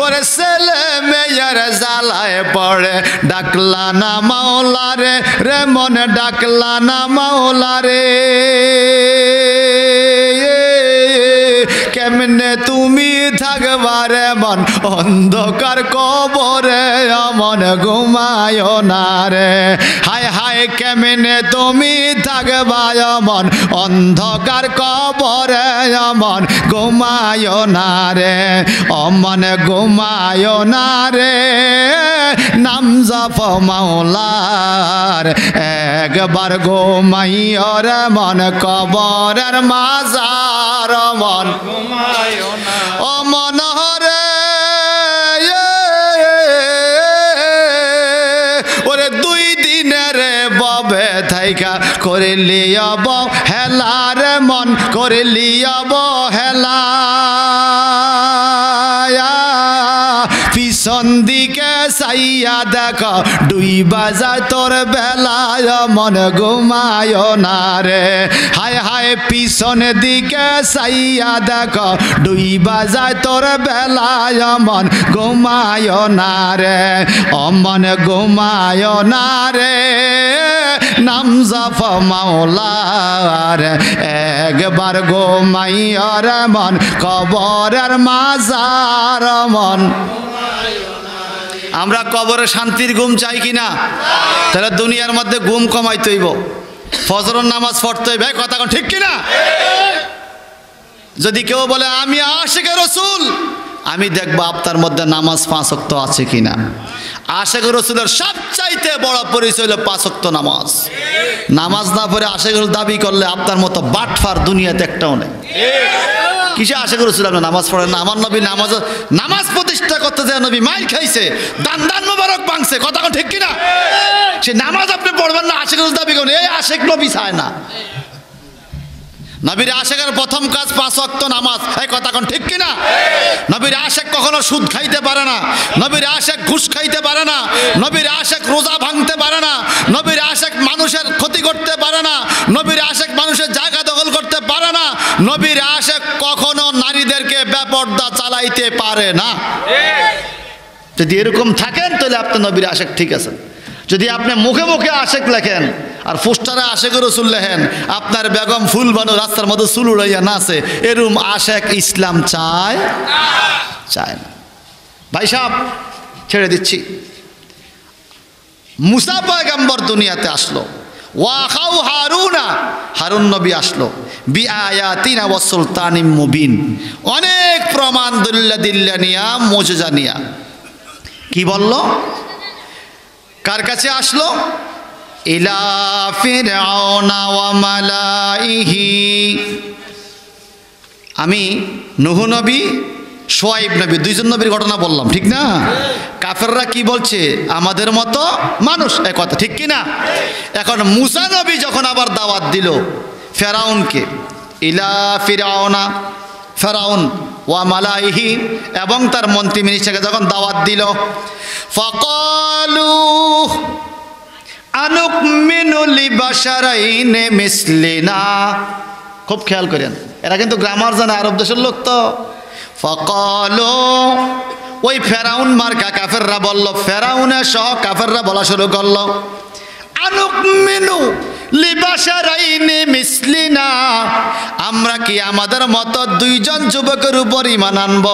ওরে ছেলে মেয়ের জ্বালায় পড়ে ডাকলা না মাওলারে রে, মনে ডাকলা না মাওলারে। কেমনে তুমি থাকবারে মন অন্ধকার কবরে, মন ঘুমায়ো না রে। হায় হায় কেমনে তুমি থাকবায় মন অন্ধকার কবরে, মন ঘুমায়ো না রে, মন ঘুমায়ো না রে, নাম জপ মাওলার। একবার ঘুমাইও রে মন কবরের মাঝার, মন ঘুমায়ো না। ও মনোহরে ওরে 2 দিনের ববে থাইকা করিলি অবহেলা রে, মন করিলি অবহেলা। ফি পিছন দিকে চাইয়া দেখো ডুইবা যায় তোর বেলায় মন ঘুমায় না রে হায় হায় পিছন দিকে চাইয়া দেখো ডুইবা যায় তোর বেলায় মন ঘুমায় না রে অমন ঘুমায় না রে নাম জপ মাওলার একবার ঘুমাইয়ার মন কবরের মাজার মন আমরা কবরে শান্তির ঘুম চাই কিনা তাহলে দুনিয়ার মধ্যে ঘুম কমাইতে হইব ফজরের নামাজ পড়তে হইবে কথা ঠিক কিনা যদি কেউ বলে আমি আশিকে রাসূল আমি দেখবো আপনার মধ্যে নামাজ 5 ওয়াক্ত আছে কিনা আশিকে রাসূলের সবচাইতে বড় পরিচয় হলো 5 ওয়াক্ত নামাজ নামাজ না পড়ে আশিকে রাসূল দাবি করলে আপনার মতো বাটফার দুনিয়াতে একটাও নেই কিসে আশিকে রাসূল আপনি নামাজ পড়েন না আমার নবী নামাজ প্রতিষ্ঠা করতে যায় নবী মাইর খাইছে দান মোবারক ভাঙছে কথা ঠিক কিনা সে নামাজ আপনি পড়বেন না আশিকে রাসূল দাবি করেন এই আশিক নবী চায় না নবীর আশিকের প্রথম কাজ 5 ওয়াক্ত নামাজ এই কথা ঠিক কিনা নবীর আশিক কখনো সুদ খাইতে পারে না নবীর আশিক ঘুষ খাইতে পারে না নবীর আশিক রোজা ভাঙতে পারে না নবীর আশিক মানুষের ক্ষতি করতে পারে না নবীর আশিক মানুষের জায়গা দখল করতে পারে না নবীর আশিক কখনো নারীদেরকে বেপরদা চালাইতে পারে না যদি এরকম থাকেন তাহলে আপনি নবীর আশিক ঠিক আছে যদি আপনি মুখে মুখে আশিক লেখেন আর পোস্টারে আশিক রাসূল লেখেন আপনার বেগম ফুল বানু রাস্তার মধ্যে চুল উড়াইয়া নাচে এরকম আশিক ইসলাম চায় না ভাই সাহেব ছেড়ে দিচ্ছি মুসা পয়গম্বর দুনিয়াতে আসলো ওয়াখাউ হারুন নবী আসলো বিআয়াতিনা ওয়া সুলতানিম মুবিন অনেক প্রমাণ দলিল নিয়া মুজিজা নিয়া কি বলল কার কাছে আসলো ইলা ফিরআউনা ওয়া মালাইহি আমি নূহ নবী শুআইব নবী দুইজন নবীর ঘটনা বললাম ঠিক না কাফেররা কি বলছে আমাদের মতো মানুষ এই কথা ঠিক কি না এখন মুসা নবী যখন আবার দাওয়াত দিল ফেরাউনকে ইলা ফেরাউন ওয়া মালাইহি এবং তার মন্ত্রী মিনিস্টারকে যখন দাওয়াত দিল ফাকালু আনুকমিনু লিবাশারাইনে মিসলিনা খুব খেয়াল করেন এরা কিন্তু গ্রামার জানে আরব দেশের লোক তো ফাকালু ওই ফেরাউন মার্কা কাফেররা বলল ফেরাউনের সহ কাফেররা বলা শুরু করলো আনুকমিনু লিবাশারাইনে মিসলিনা আমরা কি আমাদের মতো দুইজন যুবকের উপর ঈমান আনব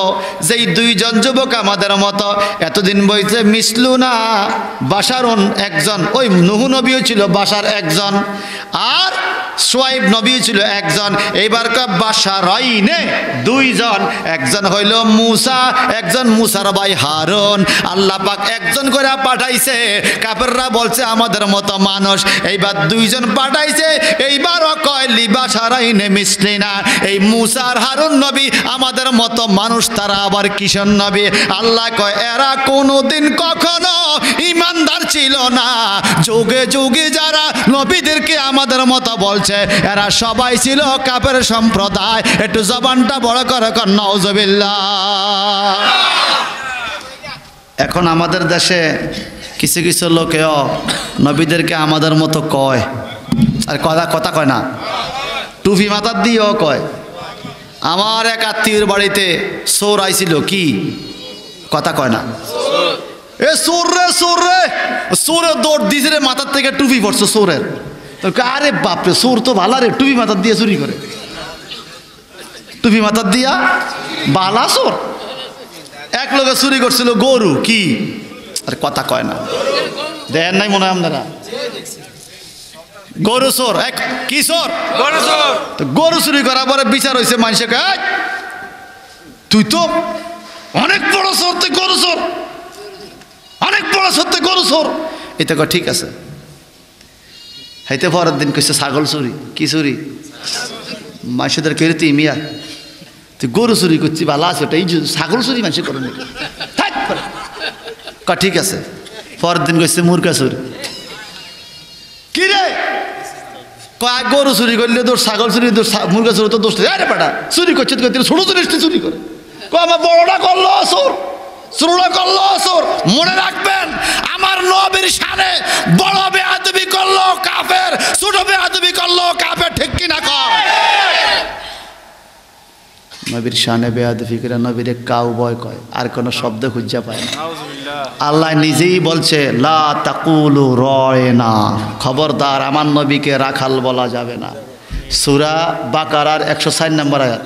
যেই দুইজন যুবক আমাদের মতো এতদিন বইছে মিসলুনা বাশারুন একজন ওই নূহ নবীও ছিল বাশার একজন আর শুআইব নবীও ছিল একজন এইবার বাশারাইনে দুইজন একজন হইল মুসা একজন মুসার ভাই হারুন আল্লাহ পাক একজন করে পাঠাইছে কাফেররা বলছে আমাদের মতো মানুষ এইবার দুইজন পাঠাইছে এইবারও কয় লিবাশারাইনে মিসলিনা এই মুসা আর হারুন নবী আমাদের মতো মানুষ তারা আবার কিশোর নবী আল্লাহ কয় এরা কোনোদিন কখনো ইমানদার ছিল না যুগে যুগে যারা নবীদেরকে আমাদের মতো বলছে এরা সবাই ছিল কাফের সম্প্রদায় একটু জবানটা বড় করে কর নাউজুবিল্লাহ এখন আমাদের দেশে কিছু কিছু লোকেও নবীদেরকে আমাদের মতো কয় আর কথা কয় না টুপি মাথার দিয়েও কয় আমার এক আত্মীয়ের বাড়িতে চোর আইছিল কি কথা কয় না এ চোর রে চোরে দৌড় দিয়েছে রে মাথার থেকে টুপি পড়ছে চোরের আরে বাপরে চোর তো ভালো রে টুপি মাথার দিয়ে চুরি করে টুপি মাথার দিয়া বালা চোর এক লোকে চুরি করছিল গরু কি আর কথা কয় না দেন নাই মনে হয় আপনারা গরু চোর এক কি চোর গরু চুরি করার পরে বিচার হয়েছে মানুষকে তুই তো অনেক বড় চোর তুই গরু চোর অনেক বড় চোর তুই গরু চোর এটা কয় ঠিক আছে হাইতে পরের দিন কইছে ছাগল চুরি কি চুরি মানুষদের কেউ তুই মিয়া তুই গরু চুরি করছি ভালো আছে ওটা এই ছাগল চুরি মানুষ করে নাকি ঠিক আছে পরের দিন কইছে মুরগা চুরি কি রে কয় গরু চুরি করলে তোর ছাগল চুরি তোর মুরগা চুরি তো দোষ আরে বেটা চুরি করছে ছোট জিনিসটি চুরি করে আমার বড়টা করলো চোর শুরু করলো আসর। মনে রাখবেন আমার নবীর শানে বড় বেয়াদবি করলো কাফের, ছোট বেয়াদবি করলো কাফের, ঠিক কি না কয়? নবীর শানে বেয়াদবি করে নবীরে কাউ বয় কয়, আর কোনো শব্দ খুঁজে পায় না। আল্লাহ নিজেই বলছে লা তাকুলু রায়না, খবরদার আমার নবীকে রাখাল বলা যাবে না। সূরা বাকারার 160 নম্বর আয়াত,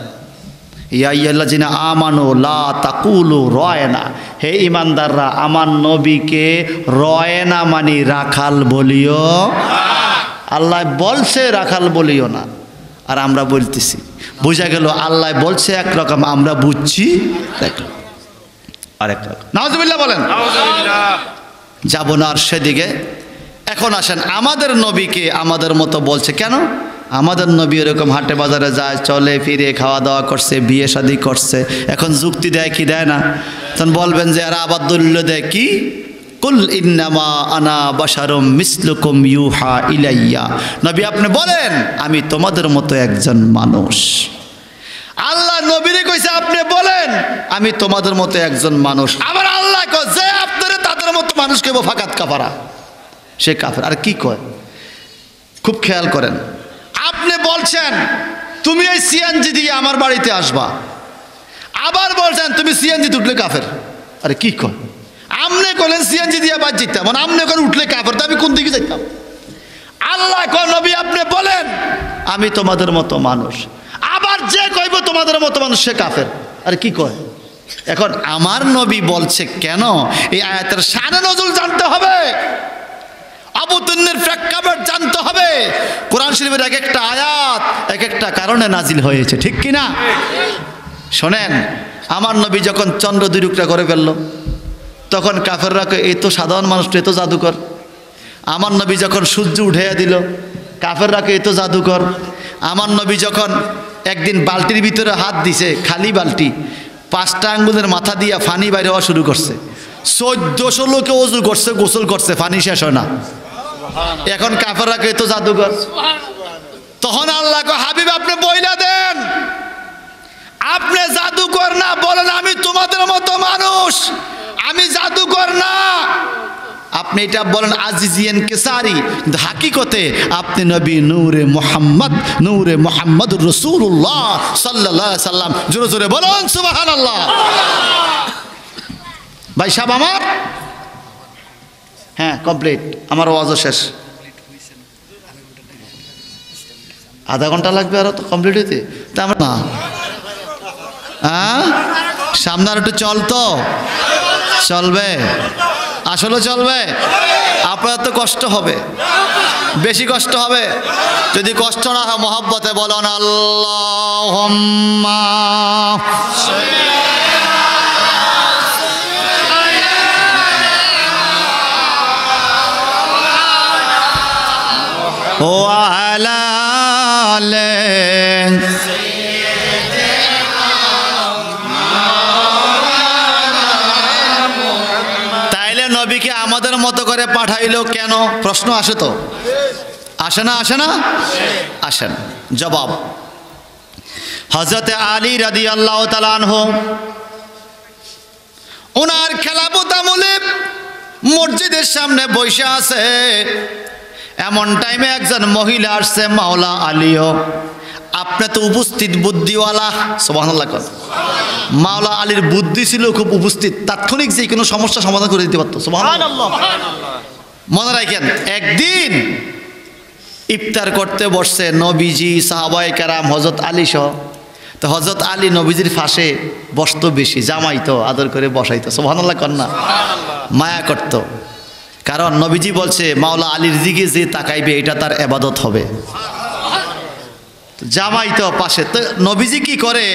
ইয়া আইয়ুহাল্লাযিনা আমানু লা তাকুলু রায়না, হে ঈমানদাররা আমার নবীকে রায়না মানে রাখাল বলিও। আল্লাহ বলছে রাখাল বলিও না, আর আমরা বলতেছি। বোঝা গেল আল্লাহ বলছে একরকম, আমরা বুঝছি আরেক রকম। নাউজুবিল্লাহ বলেন। যাব না আর সেদিকে। এখন আসেন আমাদের নবীকে আমাদের মতো বলছে কেন? আমাদের নবী এরকম হাটে বাজারে যায়, চলে ফিরে, খাওয়া দাওয়া করছে, বিয়ে শাদী করছে। এখন যুক্তি দেয় কি দেয় না? তখন বলবেন যে এরা আবার দলিল দেয় কি? কুল ইন্নামা আনা বাশারুম মিসলুকুম ইউহা ইলাইয়া, নবী আপনি বলেন আমি তোমাদের মতো একজন মানুষ। আল্লাহ নবীরে কইছে আপনি বলেন আমি তোমাদের মতো একজন মানুষ। আবার আল্লাহ কয় যে আপনারা তাদের মতো মানুষকে ফাকাত কাফারা, সে কাফের। আর কি কয় খুব খেয়াল করেন। আপনি বলছেন তুমি এই সিএনজি দিয়ে আমার বাড়িতে আসবা, আবার বলছেন তুমি সিএনজি উঠলে কাফের। আরে কি কয়? আমনে কইলেন সিএনজি দিয়ে বাদ যেতাম, মানে আমনে করে উঠলে কাফের, তো আমি কোন দিকে যাইতাম? আল্লাহ কয় নবী আপনি বলেন আমি তোমাদের মতো মানুষ, আবার যে কইব তোমাদের মতো মানুষ সে কাফের। আরে কি কয়? এখন আমার নবী বলছে কেন? এই আয়াতের শানে নজুল জানতে হবে, আবুতুন্নের প্রেক্ষাপট জানতে হবে। কোরআন শরীফের এক একটা আয়াত এক একটা কারণে নাজিল হয়েছে, ঠিক কি না? শোনেন, আমার নবী যখন চন্দ্র দুই টুকরা করে ফেললো তখন কাফেররা এই তো সাধারণ মানুষটা এত জাদুকর। আমার নবী যখন সূর্য উঠাইয়া দিল কাফেররা এই তো জাদুকর। আমার নবী যখন একদিন বালতির ভিতরে হাত দিছে, খালি বালতি, 5টা আঙ্গুলের মাথা দিয়া ফানি বাইরে হওয়া শুরু করছে। 1400 লোকে ওযু করছে, গোসল করছে, পানি শেষ হয় না। এখন কাফেররা কে তো জাদুকর। তখন আল্লাহ কয় হাবিব আপনি বইলা দেন আপনি জাদুকর না, বলেন আমি তোমাদের মতো মানুষ, আমি জাদুকর না। আপনি এটা বলেন আজিজিয়ান কেসারি, কিন্তু হাকিকতে আপনি নবী নূরে মুহাম্মদুর রাসূলুল্লাহ সাল্লাল্লাহু আলাইহি সাল্লাম। জোরে জোরে বলুন সুবহানাল্লাহ। ভাই সাহেব আমার, হ্যাঁ কমপ্লিট, আমার ওয়াজও শেষ। আধা ঘন্টা লাগবে আরো তো কমপ্লিট হইতে। তা আমরা না সামনে আর একটু চলতো চলবে, আসলে চলবে। আপনার তো কষ্ট হবে, বেশি কষ্ট হবে। যদি কষ্ট না হয় মহব্বতে বলুন আল্লাহুম্মা ও আলা আলে তাইলে নবীকে আমাদের মতো করে পাঠাইলো কেন? প্রশ্ন আসে তো, আসে না? আসে না? আসেন। জবাব, হযরতে আলী রাদিয়াল্লাহু তাআলা আনহু ওনার খেলাফত আমলে মসজিদের সামনে বসে আছে। এমন টাইমে একজন মহিলা আসছে, মাওলা আলীও। আপনি তো উপস্থিত বুদ্ধিওয়ালা, সুবহানাল্লাহ। মাওলা আলীর বুদ্ধি ছিল খুব উপস্থিত, তাৎক্ষণিক যে কোনো সমস্যা সমাধান করে দিতে পারতো, সুবহানাল্লাহ। মনে রাখেন, একদিন ইফতার করতে বসছে নবীজি, সাহাবায়ে কেরাম, হযরত আলী সহ। তো হযরত আলী নবীজির পাশে বসতো বেশি, জামাইতো, আদর করে বসাইতো, সুবহানাল্লাহ কন্যা, মায়া করতো। কারণ নবীজি বলছে মাওলা আলীর দিকে যে তাকাইবে এটা তার ইবাদত হবে। জামাই তো পাশে। তো নবীজি কি করে,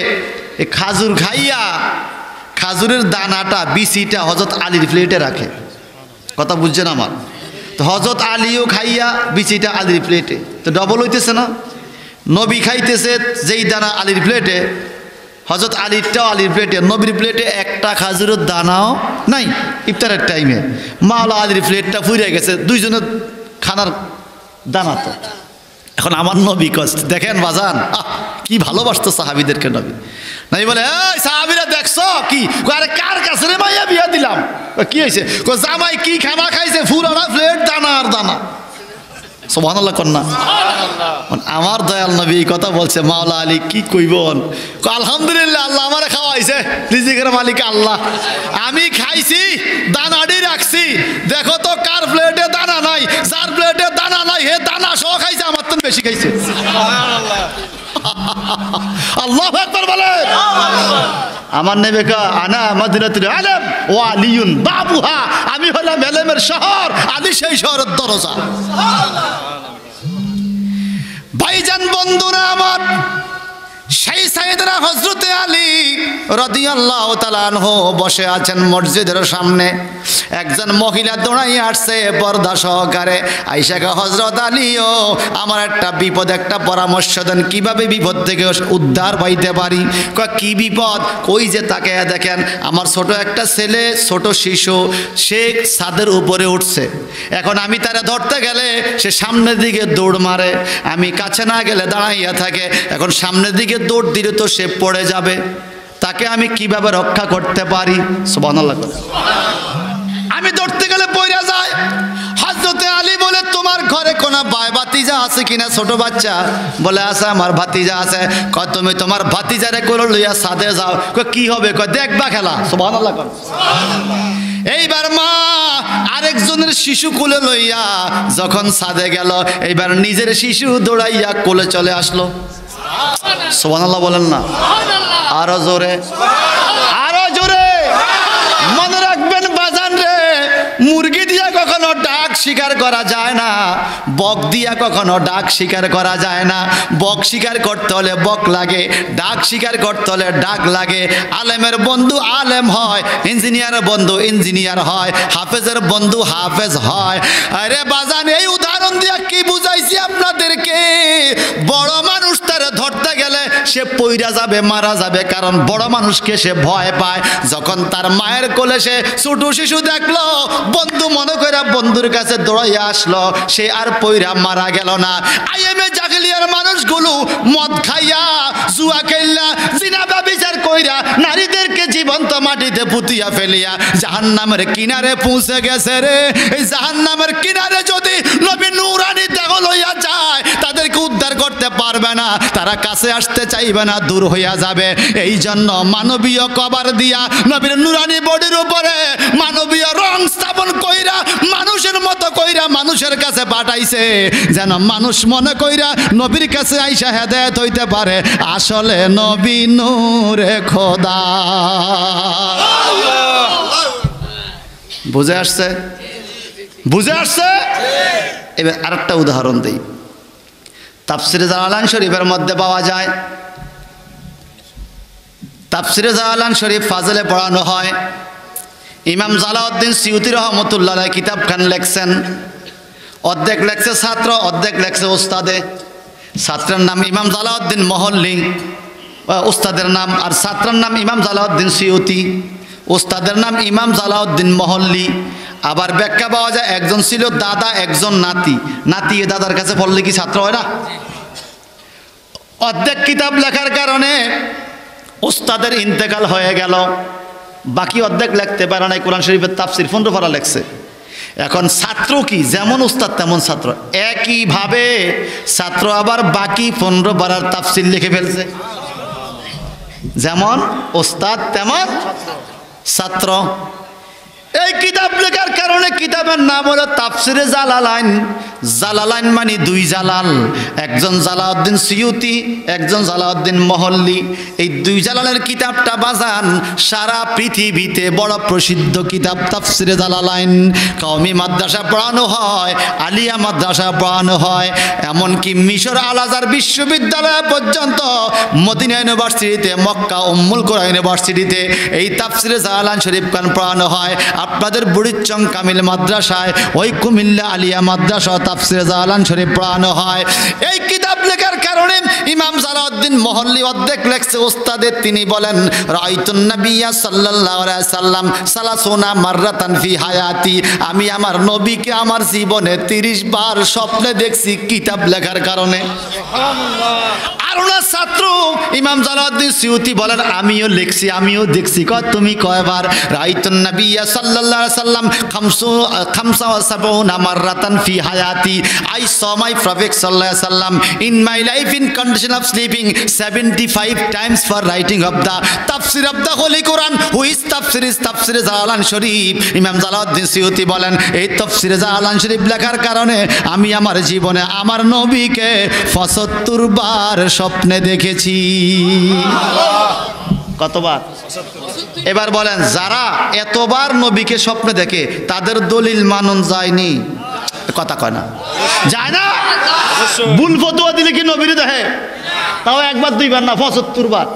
খাজুর খাইয়া খাজুরের দানাটা বিচিটা হযরত আলীর প্লেটে রাখে। কথা বুঝছেন আমার? তো হযরত আলীও খাইয়া বিচিটা আলীর প্লেটে, তো ডবল হইতেছে না? নবী খাইতেছে যেই দানা আলীর প্লেটে, হযরত আলীরটাও আলীর প্লেটে, নবীর প্লেটে একটা খাজুরের দানাও নাই। ইফতারের টাইমে মাওলা আলীর প্লেটটা ফুরিয়ে গেছে, দুইজনের খানার দানা তো। এখন আমার নবী কষ্ট দেখেন বাজান, কি ভালোবাসতো সাহাবিদেরকে নবী। নবী বলে, এই সাহাবিরা দেখছো কি? আরে কার কাছে রে মাইয়া বিয়া দিলাম? কি হয়েছে? জামাই কি খানা খাইছে? ফুরানা প্লেট, দানা আর দানা। সুবহানাল্লাহ কন্যা। আমার দয়াল নবী এই কথা বলছে, মাওলা আলী কি কইবন? আলহামদুলিল্লাহ, আল্লাহ আমারে খাওয়াইছে, রিজিকের মালিক আল্লাহ। আমি খাইছি, দানাডি রাখছি, দেখো তো কার প্লেটে দানা নাই। যার প্লেটে দানা নাই হে দানা সহ খাইছে, আমার তো বেশি খাইছে। আল্লাহু আকবার বলে। আমার নেবে কা আনা মাদিনাতুল আলম ও আলিউন বাবুহা, আমি হলাম এলেমের শহর, আলী সেই শহরের দরজা। ভাইজান বন্ধুরা আমার, সেই সাইয়েদনা হযরতে আলী রাদিয়াল্লাহু তাআলা আনহু বসে আছেন মসজিদের সামনে। একজন মহিলা দৌড়াইয়া আসছে পর্দা সহকারে, আয়েশাকে, হযরত আলীও আমার একটা বিপদ, একটা পরামর্শ দেন, কিভাবে বিপদ থেকে উদ্ধার পাইতে পারি। কি বিপদ? কই যে তাকে দেখেন, আমার ছোট একটা ছেলে, ছোট শিশু, সে ছাদের উপরে উঠছে। এখন আমি তারা ধরতে গেলে সে সামনের দিকে দৌড় মারে, আমি কাছে না গেলে দাঁড়াইয়া থাকে। এখন সামনের দিকে দৌড় দিলে তো সে পড়ে যাবে, তাকে আমি কিভাবে রক্ষা করতে পারি? সুবহানাল্লাহ। আমি ধরতে গেলে পড়ে যায়। হযরতে আলী বলে, তোমার ঘরে কোনো ভাই ভাতিজা আছে কিনা? ছোট বাচ্চা বলে, আছে, আমার ভাতিজা আছে। কয়, তুমি তোমার ভাতিজারে করে লইয়া ছাদে যাও। কয়, কি হবে? কয়, দেখবা খেলা। সুবহানাল্লাহ। এইবার মা আরেকজনের শিশু কোলে লইয়া যখন ছাদে গেল, এইবার নিজের শিশু দৌড়াইয়া কোলে চলে আসলো। সুবহানাল্লাহ বলেন না? আরো জোরে, আরো জোরে। মনে রাখবেন বাজান রে, মুরগি দিয়া কখনো ডাক শিকার করা যায় না, বক দিয়া কখনো ডাক শিকার করা যায় না। বক শিকার করতে হলে বক লাগে, ডাক শিকার করতে হলে ডাক লাগে। আলেমের বন্ধু আলেম হয়, ইঞ্জিনিয়ারের বন্ধু ইঞ্জিনিয়ার হয়, হাফেজের বন্ধু হাফেজ হয়। আরে বাজান, এই উদাহরণ দিয়া কি বুঝাইছি আপনাদেরকে? বড় মানুষ তারা ধরতে গেলে সে পইরা যাবে, মারা যাবে, কারণ বড় মানুষকে সে ভয় পায়। যখন তার মায়ের কোলে সে ছোট শিশু দেখলো, বন্ধু মনে করে বন্ধুর কাছে দৌড়াইয়া আসলো, সে আর পইরা মারা গেল না। আইএমএ জাহিলিয়ার মানুষগুলো মদ খাইয়া, জুয়া খেললা, জিনা ব্যভিচার কইরা নারীদেরকে জীবন্ত মাটিতে পুঁতিয়া ফেলিয়া জাহান্নামের কিনারে পৌঁছে গেছে রে। এই জাহান্নামের কিনারে যদি নবী নূরানী দেহ লইয়া যায়, তাদেরকে উদ্ধার করতে পারবে না, তারা কাছে আসতে চাইবে না, দূর হইয়া যাবে। এই জন্য মানবীয় কভার দিয়া নবীর নূরানী বডির উপরে মানবীয় রং স্থাপন কইরা, মানুষের মতো কইরা মানুষের কাছে পাঠাইছে, যেন মানুষ মনে কইরা নবীর কাছে আইসা হেদায়েত হইতে পারে। আসলে নবী নূরে খোদা। বুঝে আসছে? বুঝে আসছে? এবার আরেকটা উদাহরণ দিই। তাফসিরে জালালাইন শরীফের মধ্যে পাওয়া যায়, তাফসিরে জালালাইন শরীফ ফাজলে পড়ানো হয়। ইমাম জালাউদ্দিন সিউতি রহমতুল্লাহ আলাইহি কিতাবখান লেখছেন। অর্ধেক লেখছে ছাত্র, অর্ধেক লেখছে ওস্তাদে। ছাত্রের নাম ইমাম জালাউদ্দিন মহল্লি, ওস্তাদের নাম, আর ছাত্রের নাম ইমাম জালাউদ্দিন সিউতি, ওস্তাদের নাম ইমাম জালাউদ্দিন মহল্লি। আবার ব্যাখ্যা পাওয়া যায়, একজন ছিল দাদা, একজন নাতি। নাতি এ দাদার কাছে পড়লে কি ছাত্র হয় না? অর্ধেক কিতাব লেখার কারণে ওস্তাদের ইন্তেকাল হয়ে গেল, বাকি অর্ধেক লিখতে পারে নাই। কোরআন শরীফের তাফসির 15 পারা লেখছে। এখন ছাত্র কি? যেমন ওস্তাদ তেমন ছাত্র। একইভাবে ছাত্র আবার বাকি 15 পারার তাফসির লিখে ফেলছে। যেমন ওস্তাদ তেমন ছাত্র। এই কিতাব লেখার কারণে কিতাবের নাম হলো তাফসিরে জালালাইন। জালালাইন মানে দুই জালাল, একজন জালাউদ্দিন সিউতি, একজন জালাউদ্দিন মহল্লি। এই দুই জালালের কিতাবটা বাজান সারা পৃথিবীতে বড় প্রসিদ্ধ কিতাব তাফসিরে জালালাইন। কওমি মাদ্রাসা পড়ানো হয়, আলিয়া মাদ্রাসা পড়ানো হয়, এমনকি মিশর আল আজহার বিশ্ববিদ্যালয় পর্যন্ত, মদিনা ইউনিভার্সিটিতে, মক্কা উম্মুল কুরা ইউনিভার্সিটিতে এই তাফসিরে জালালাইন শরীফ খান পড়ানো হয়। আপনাদের বুড়িচং কামিল মাদ্রাসায়, ওই কুমিল্লা আলিয়া মাদ্রাসা তাফসিরে জালালাইন শরীফ পড়ানো হয়। এই কিতাব লেখার কারণে ইমাম জালাউদ্দিন মহল্লি অর্ধেক লেখছে ওস্তাদের, তিনি বলেন রাআইতুন নাবিয়্যা সাল্লাল্লাহু আলাইহি সাল্লাম সালাসুনা মাররাতান ফি হায়াতি, আমি আমার নবীকে আমার জীবনে 30 বার স্বপ্নে দেখছি কিতাব লেখার কারণে। আর ওনার ছাত্র ইমাম জালাউদ্দিন সিউতি বলেন আমিও লিখছি, আমিও দেখছি। কয় তুমি কয়বার? রাআইতুন নাবিয়্যা সাল্লাল্লাহু আলাইহি সাল্লাম খামসা ওয়া সাবউনা মাররাতান ফি হায়াতি, I saw my Prophet sallallahu alaihi wasallam in my life in condition of sleeping 75 times for writing of the tafsir of the Holy Quran. Who is tafsir? Is tafsir Jalan Sharif. ইমাম জালাউদ্দিন সিউতি বলেন এই তাফসিরে জালান শরীফ লেখার কারণে আমি আমার জীবনে আমার নবীকে 75 বার স্বপ্নে দেখেছি। কতবার? এবার বলেন যারা এতবার নবীকে স্বপ্নে দেখে তাদের দলিল মানন যায়নি? কথা কয় না, যায় না। ভুল ফতোয়া দিলে কি নবীরে দেখে? তাও একবার দুইবার না, 75 বার।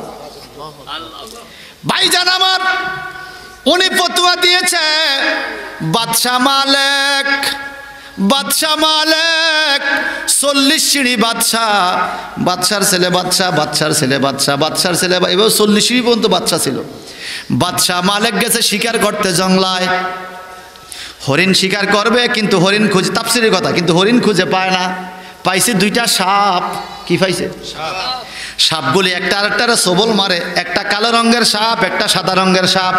ভাইজান আমার, উনি ফতোয়া দিয়েছে বাদশাহ মালিক 40 সিঁড়ি বাদশাহ, বাদশার ছেলে বাদশাহ, বাদশার ছেলে বাদশাহ, বাদশার ছেলে, এবার 40 সিঁড়ি পর্যন্ত বাদশাহ ছিল। বাদশাহ মালিক গেছে শিকার করতে জঙ্গলায়, হরিণ শিকার করবে কিন্তু হরিণ খুঁজে, তাফসীরের কথা, কিন্তু হরিণ খুঁজে পায় না। পাইছে 2টা সাপ। কি পাইছে? সাপগুলি একটা আরেকটারে সবল মারে, একটা কালো রঙের সাপ, একটা সাদা রঙের সাপ।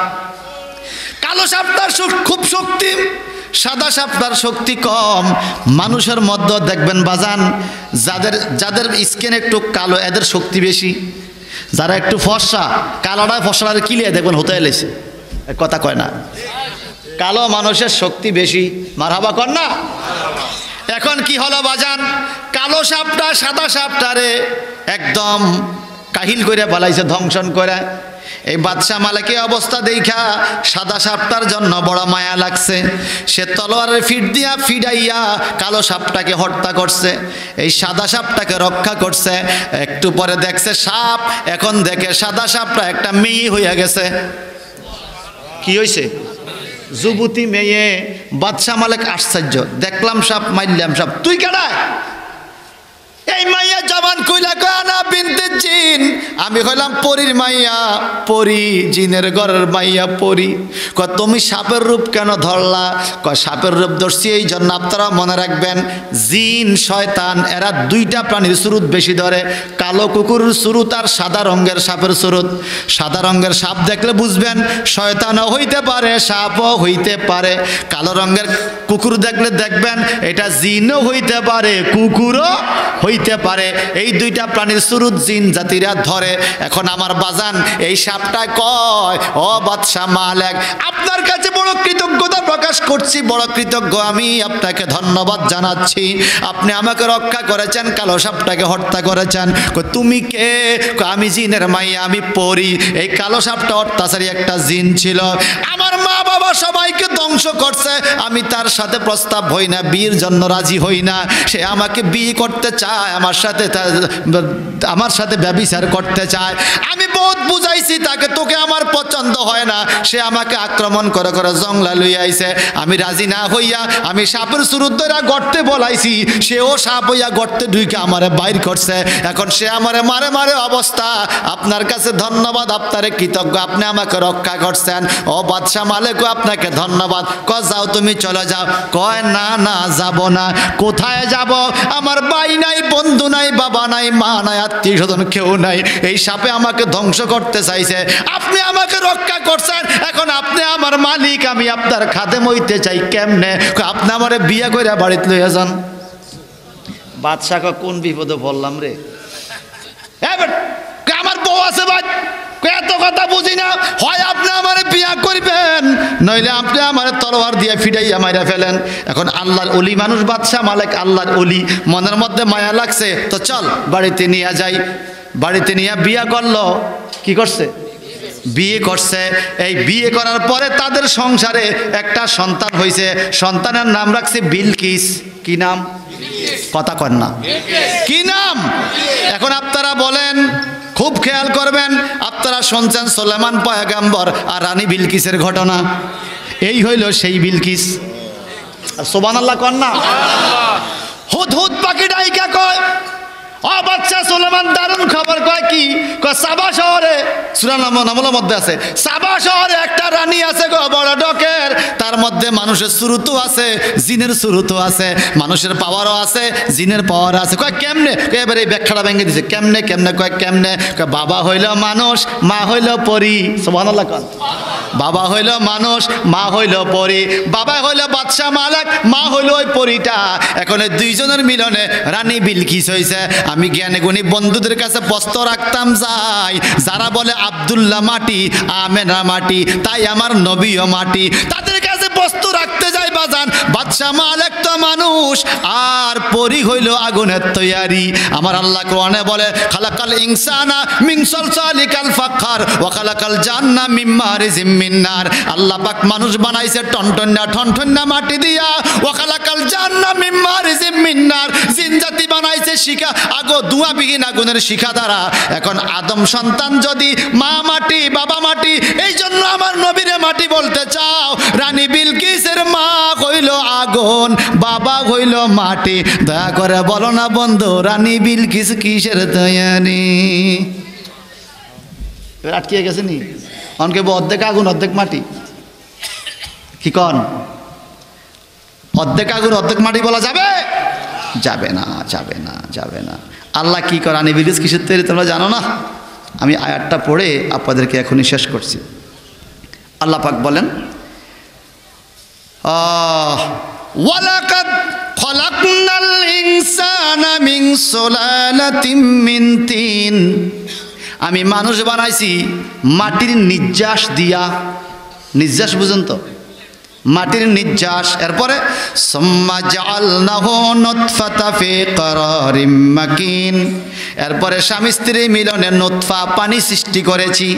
কালো সাপটার খুব শক্তি, সাদা সাপটার শক্তি কম। মানুষের মধ্যে দেখবেন বাজান যাদের স্কিন একটু কালো এদের শক্তি বেশি, যারা একটু ফর্সা কালোটা ফর্সাটা কিলিয়ে দেখবেন হতে এলেছে। কথা কয় না, কালো মানুষের শক্তি বেশি। মারহাবা কর না। এখন কি হলো বাজান, কালো সাপটা সাদা সাপটারে একদম কাহিল করে পালাইছে, ধ্বংসন করে। এই বাদশাহ মালিকের অবস্থা দেখা সাদা সাপটার জন্য বড় মায়া লাগছে। সে তলোয়ারের ফিট দিয়া ফিডাইয়া কালো সাপটাকে হত্যা করছে, এই সাদা সাপটাকে রক্ষা করছে। একটু পরে দেখছে সাপ, এখন দেখে সাদা সাপটা একটা মেয়ে হইয়া গেছে। কি হয়েছে? যুবতী মেয়ে। বাদশাহ মালিক আশ্চর্য, দেখলাম সাপ, মারলাম সাপ, তুই কেডায়? এই মাইয়া জবান কইলা কয় না বিনতে জিন, আমি হইলাম পরীর মাইয়া, পরী জিনের ঘরের মাইয়া পরী। কয় তুমি সাপের রূপ কেন ধরলা? কয় সাপের রূপ ধরছি এই জন্য আপনারা মনে রাখবেন জিন শয়তান এরা 2টা প্রাণীর সুরুত বেশি ধরে, কালো কুকুরের সুরুত আর সাদা রঙের সাপের সুরুত। সাদা রঙের সাপ দেখলে বুঝবেন শয়তানও হইতে পারে, সাপও হইতে পারে। কালো রঙের কুকুর দেখলে দেখবেন এটা জিনও হইতে পারে, কুকুরও হইতে পারে। এই 2টা প্রাণীর সুরুত জিন জাতিরা ধরে। এখন আমার বাজান এই সাপটা কয় ও বাদশাহ মালিক, আপনার কাছে বড় কৃতজ্ঞতা প্রকাশ করছি, বড় কৃতজ্ঞ আমি, আপনাকে ধন্যবাদ জানাচ্ছি। আপনি আমাকে রক্ষা করেছেন, কালো সাপটাকে হত্যা করেছেন। তুমি কে? আমি জিনের মাইয়া, আমি পরী। এই কালো সাপটা অত্যাচারী একটা জিন ছিল, আমার মা বাবা সবাইকে ধ্বংস করছে। আমি তার সাথে প্রস্তাব হই না, বিয়ের জন্য রাজি হই না। সে আমাকে বিয়ে করতে চায়, আমার সাথে ব্যভিচার করতে চায়। আমি বহুত বুঝাইছি তাকে, তোকে আমার পছন্দ হয় না। সে আমাকে আক্রমণ করে করে জঙ্গলা লই আইছে। আমি রাজি না হইয়া আমি সাপের সুরুত ধরে গর্তে বলাইছি, সেও সাপ হইয়া গর্তে ঢুকে আমারে বাইর করছে। এখন সে আমারে মারে মারে অবস্থা। আপনার কাছে ধন্যবাদ, আপনারে কৃতজ্ঞ, আপনি আমাকে রক্ষা করছেন। ও বাদশাহ মালিকও আপনাকে ধন্যবাদ। কয় যাও তুমি চলে যাও। কয় না না যাব না। কোথায় যাব? আমার ভাই নাই, বন্ধু নাই, বাবা নাই, মা নাই, আত্মীয় স্বজন কেউ নাই। এই সাপে আমাকে ধ্বংস করতে চাইছে, আপনি আমাকে রক্ষা করছেন। এখন আপনি আমার মালিক, আমি আপনার খাদেম হইতে চাই। কেমনে? আপনি আমারে বিয়ে করে বাড়িতে লইয়া যান। বাদশাহ কোন বিপদে পড়লাম রে। আমার বউ আছে ভাই, এত কথা বুঝি না। হয় আপনি আমার বিয়া করবেন, নইলে আপনি আমার তলোয়ার দিয়ে ফিডাইয়া মাইরা ফেলেন। এখন আল্লাহর ওলি মানুষ বাদশাহ মালিক, আল্লাহর ওলি, মনের মধ্যে মায়া লাগছে, তো চল বাড়িতে নিয়ে যাই। বাড়িতে নিয়ে বিয়া করলো। কি করছে? বিয়ে করছে। এই বিয়ে করার পরে তাদের সংসারে একটা সন্তান হয়েছে। সন্তানের নাম রাখছে বিলকিস। কি নাম? কথা কন না, কি নাম? এখন আপনারা বলেন, খুব খেয়াল করবেন, আপনারা শুনছেন সুলাইমান পয়গম্বর আর রানী বিলকিসের ঘটনা। এই হইল সেই বিলকিস। সুবহানাল্লাহ কন না। হুদহুদ পাখি ডাইকা কয়, ও বাচ্চা সুলেমান দারুণ খবর, কয় কি? কয় সাবা শহরে, সূরা নামলের মধ্যে আছে, সাবা শহরে একটা রানী আছে গো, বড় ডকের। তার মধ্যে মানুষের সুরুতও আছে, জিনের সুরুতও আছে, মানুষের পাওয়ারও আছে, জিনের পাওয়ার আছে। কয় কেমনে? এবারে এই ব্যাখ্যাটা ভেঙে দিছে। কেমনে কেমনে? কয় কেমনে? কয় বাবা হইল মানুষ, মা হইল পরী। সুবহানাল্লাহ। কয় বাবা হইল মানুষ, মা হইল পরী। বাবা হইল বাদশা মালিক, মা হইল ওই পরীটা। এখন এই দুইজনের মিলনে রানী বিলকিস হয়েছে। আমি জ্ঞানী গুণী বন্ধুদের কাছে প্রশ্ন রাখতাম যাই, যারা বলে আব্দুল্লাহ মাটি, আমেনা মাটি, তাই আমার নবীও মাটি, তাদের কাছে প্রশ্ন রাখতে যাই বাজান, বাদশা মালিক তো মানুষ আর পরী হইল আগুনের তৈয়ারি। আমার আল্লাহ কোরআনে বলে খালাকাল ইনসানা মিন সালসালিকাল ফাখার ওয়া খালাকাল জান্না মিন মারিজিম মিন নার। আল্লাহ পাক মানুষ বানাইছে টনটন্না মাটি দিয়া, ওয়া খালাকাল জান্না মিন মারিজিম মিন নার। জিন জাতি বানাইছে শিখা আগো ধোঁয়াবিহীন আগুনের শিখা দ্বারা। এখন আদম সন্তান যদি মা মাটি বাবা মাটি, এই জন্য আমার নবীরে মাটি বলতে চাও। রানী বিলকিসের মা হইল আগুন, বাবা হইল মাটি। দয়া করে বলো না বন্ধু, রানী বিলকিস কিসের তৈয়ারি? আটকে গেছে নি? অনকে অর্ধেক আগুন অর্ধেক মাটি, কি কন? অর্ধেক আগুন অর্ধেক মাটি বলা যাবে? যাবে না, যাবে না, যাবে না। আল্লাহ কি করে রানী বিলকিস কিসের তৈরি তোমরা জানো না? আমি আয়াতটা পড়ে আপনাদেরকে এখনই শেষ করছি। আল্লাহ পাক বলেন ওয়ালাকাদ খলাকনাল ইনসানা মিন সুলালাতিন মিন তিন। আমি মানুষ বানাইছি মাটির নির্যাস দিয়া। নির্যাস বুঝুন তো? মাটির নির্যাস। এরপরে সুম্মা জাআলনাহু নুতফাতা ফি করারিম মাকিন। এরপরে স্বামী স্ত্রী মিলনে নুতফা পানি সৃষ্টি করেছি।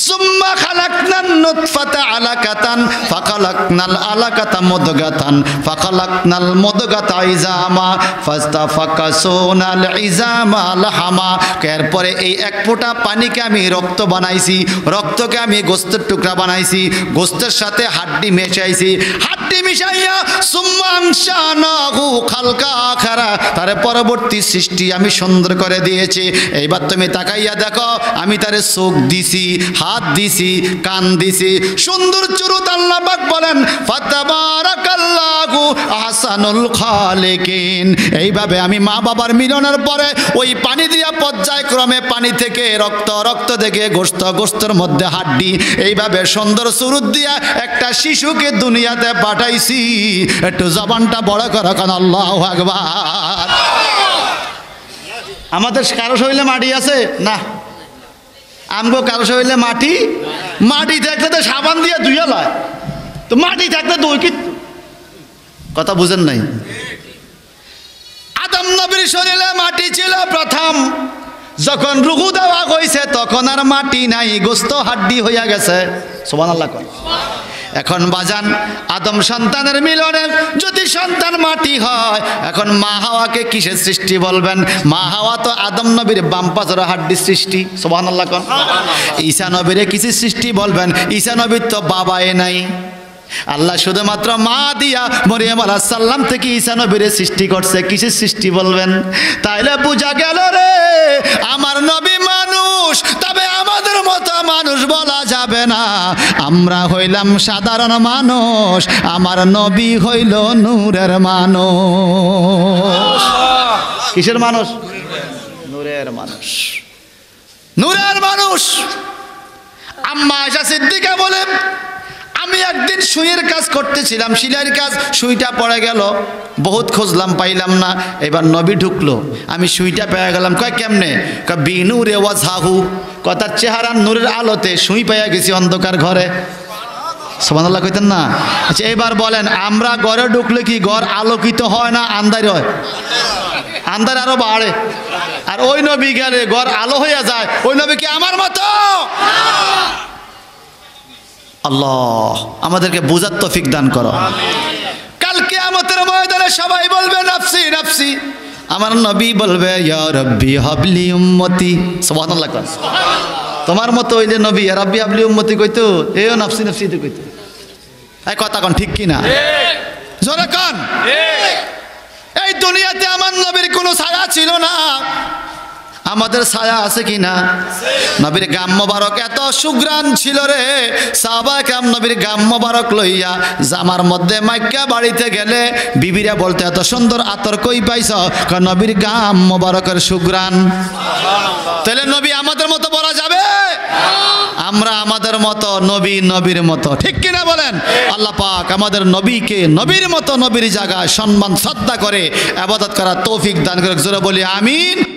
সুম্মা খালাকনান নুতফাতা আলাকাতান ফাখালাকনাল আলাকাতা মুদগাতান ফাখালাকনাল মুদগাতা ইজামা ফাস্তাফাকাসুনাল ইজামা লাহামা। এরপরে এই এক ফোঁটা পানিকে আমি রক্ত বানাইছি, রক্তকে আমি গোস্তের টুকরা বানাইছি, গোস্তের সাথে হাড্ডি মেশাইছি, হাড্ডি মিশাইয়া সুম্মা আনশানাহু খালকা আখারা। তার পরবর্তী সৃষ্টি আমি সুন্দর করে দিয়েছি। এইবার তুমি তাকাইয়া দেখো, আমি তারে চোখ দিছি, হাত দিছি, কান দিছি, সুন্দর চুরুত। আল্লাহ পাক বলেন ফাতাবারাকাল্লাহু আহসানুল খালিকিন। এইভাবে আমি মা বাবার মিলনের পরে ওই পানি দিয়া পর্যায়ক্রমে পানি থেকে রক্ত, রক্ত থেকে গোস্ত, গোস্তের মধ্যে হাড্ডি, এইভাবে সুন্দর চুরুত দিয়া একটা শিশুকে দুনিয়াতে পাঠাইছি। একটু জবানটা বড় করো কারণ আল্লাহু আকবার। আমাদের কারো শরীরে মাটি আছে না? আমগো কারো শরীরে মাটি, মাটি থাকলে তো সাবান দিয়ে ধুয়ে লয়, তো মাটি থাকলে তো কি কথা বুঝেন নাই? আদম নবীর শরীরে মাটি ছিল প্রথম, যখন রুহু দেওয়া হয়েছে তখন আর মাটি নাই, গোস্ত হাড্ডি হইয়া গেছে। সুবহানাল্লাহ। এখন বাজান আদম সন্তানের মিলনে যদি সন্তান মাটি হয়, এখন মা হাওয়াকে কিসের সৃষ্টি বলবেন? মা হাওয়া তো আদম নবীর বাম পাজর হাড্ডির সৃষ্টি। সুবহানাল্লাহ। ঈসা নবীরে কিসের সৃষ্টি বলবেন? ঈসা নবীর তো বাবাই নাই। আল্লাহ শুধুমাত্র মা দিয়া মরিয়ম আলাইহিস সালাম থেকে ঈসা নবীরে সৃষ্টি করছে, কিসের সৃষ্টি বলবেন? তাইলে বুঝা গেল রে আমার নবী মানুষ, তবে আমাদের মতো মানুষ বলা যাবে না। আমরা হইলাম সাধারণ মানুষ, আমার নবী হইল নূরের মানুষ। কিসের মানুষ? নূরের মানুষ, নূরের মানুষ। আম্মা আয়েশা সিদ্দিকা বলে আমি একদিন সুইয়ের কাজ করতেছিলাম, সিলাইয়ের কাজ, সুইটা পড়ে গেল, বহুত খুঁজলাম পাইলাম না। এবার নবী ঢুকলো, আমি সুইটা পেয়ে গেলাম। কয় কেমনে? কয় বিনুরে ওয়াজহাহু, কথার চেহারা নূরের আলোতে সুই পেয়ে গেছি অন্ধকার ঘরে। সুবহানাল্লাহ কইতেন না? আচ্ছা এবার বলেন, আমরা ঘরে ঢুকলে কি ঘর আলোকিত হয় না আন্ধার হয়? আন্ধার আরো বাড়ে। আর ওই নবী গেলে ঘর আলো হইয়া যায়। ওই নবী কি আমার মতো? আল্লাহ আমাদেরকে বুঝার তৌফিক দান করো। কাল কিয়ামতের ময়দানে সবাই বলবে নাফসি নাফসি, আমার নবী বলবে ইয়া রাব্বি হাবলি উম্মতি। সুবহানাল্লাহ। তোমার মতো হইলে নবী ইয়া রাব্বি হাবলি উম্মতি কইতো, এও নাফসি নাফসি তো কইতো। এই কথা কোন ঠিক কি না? জোরে কোন। এই দুনিয়াতে আমার নবীর কোনো ছায়া ছিল না, আমাদের ছায়া আছে কি না? নবীর গাম মোবারক এত সুগ্রাণ ছিল রে, সাহাবায়ে কেরাম নবীর গাম মোবারক লইয়া জামার মধ্যে মাইক্কা বাড়িতে গেলে বিবিরা বলতে এত সুন্দর আতর কই পাইছ? নবীর গাম মোবারকের সুগ্রাণ। তাহলে নবী আমাদের মতো বলা যাবে? আমরা আমাদের মতো, নবী নবীর মতো, ঠিক কিনা বলেন? আল্লাহ পাক আমাদের নবীকে নবীর মতো নবীর জায়গায় সম্মান শ্রদ্ধা করে ইবাদত করার তৌফিক দান করে। জোরে বলি আমিন।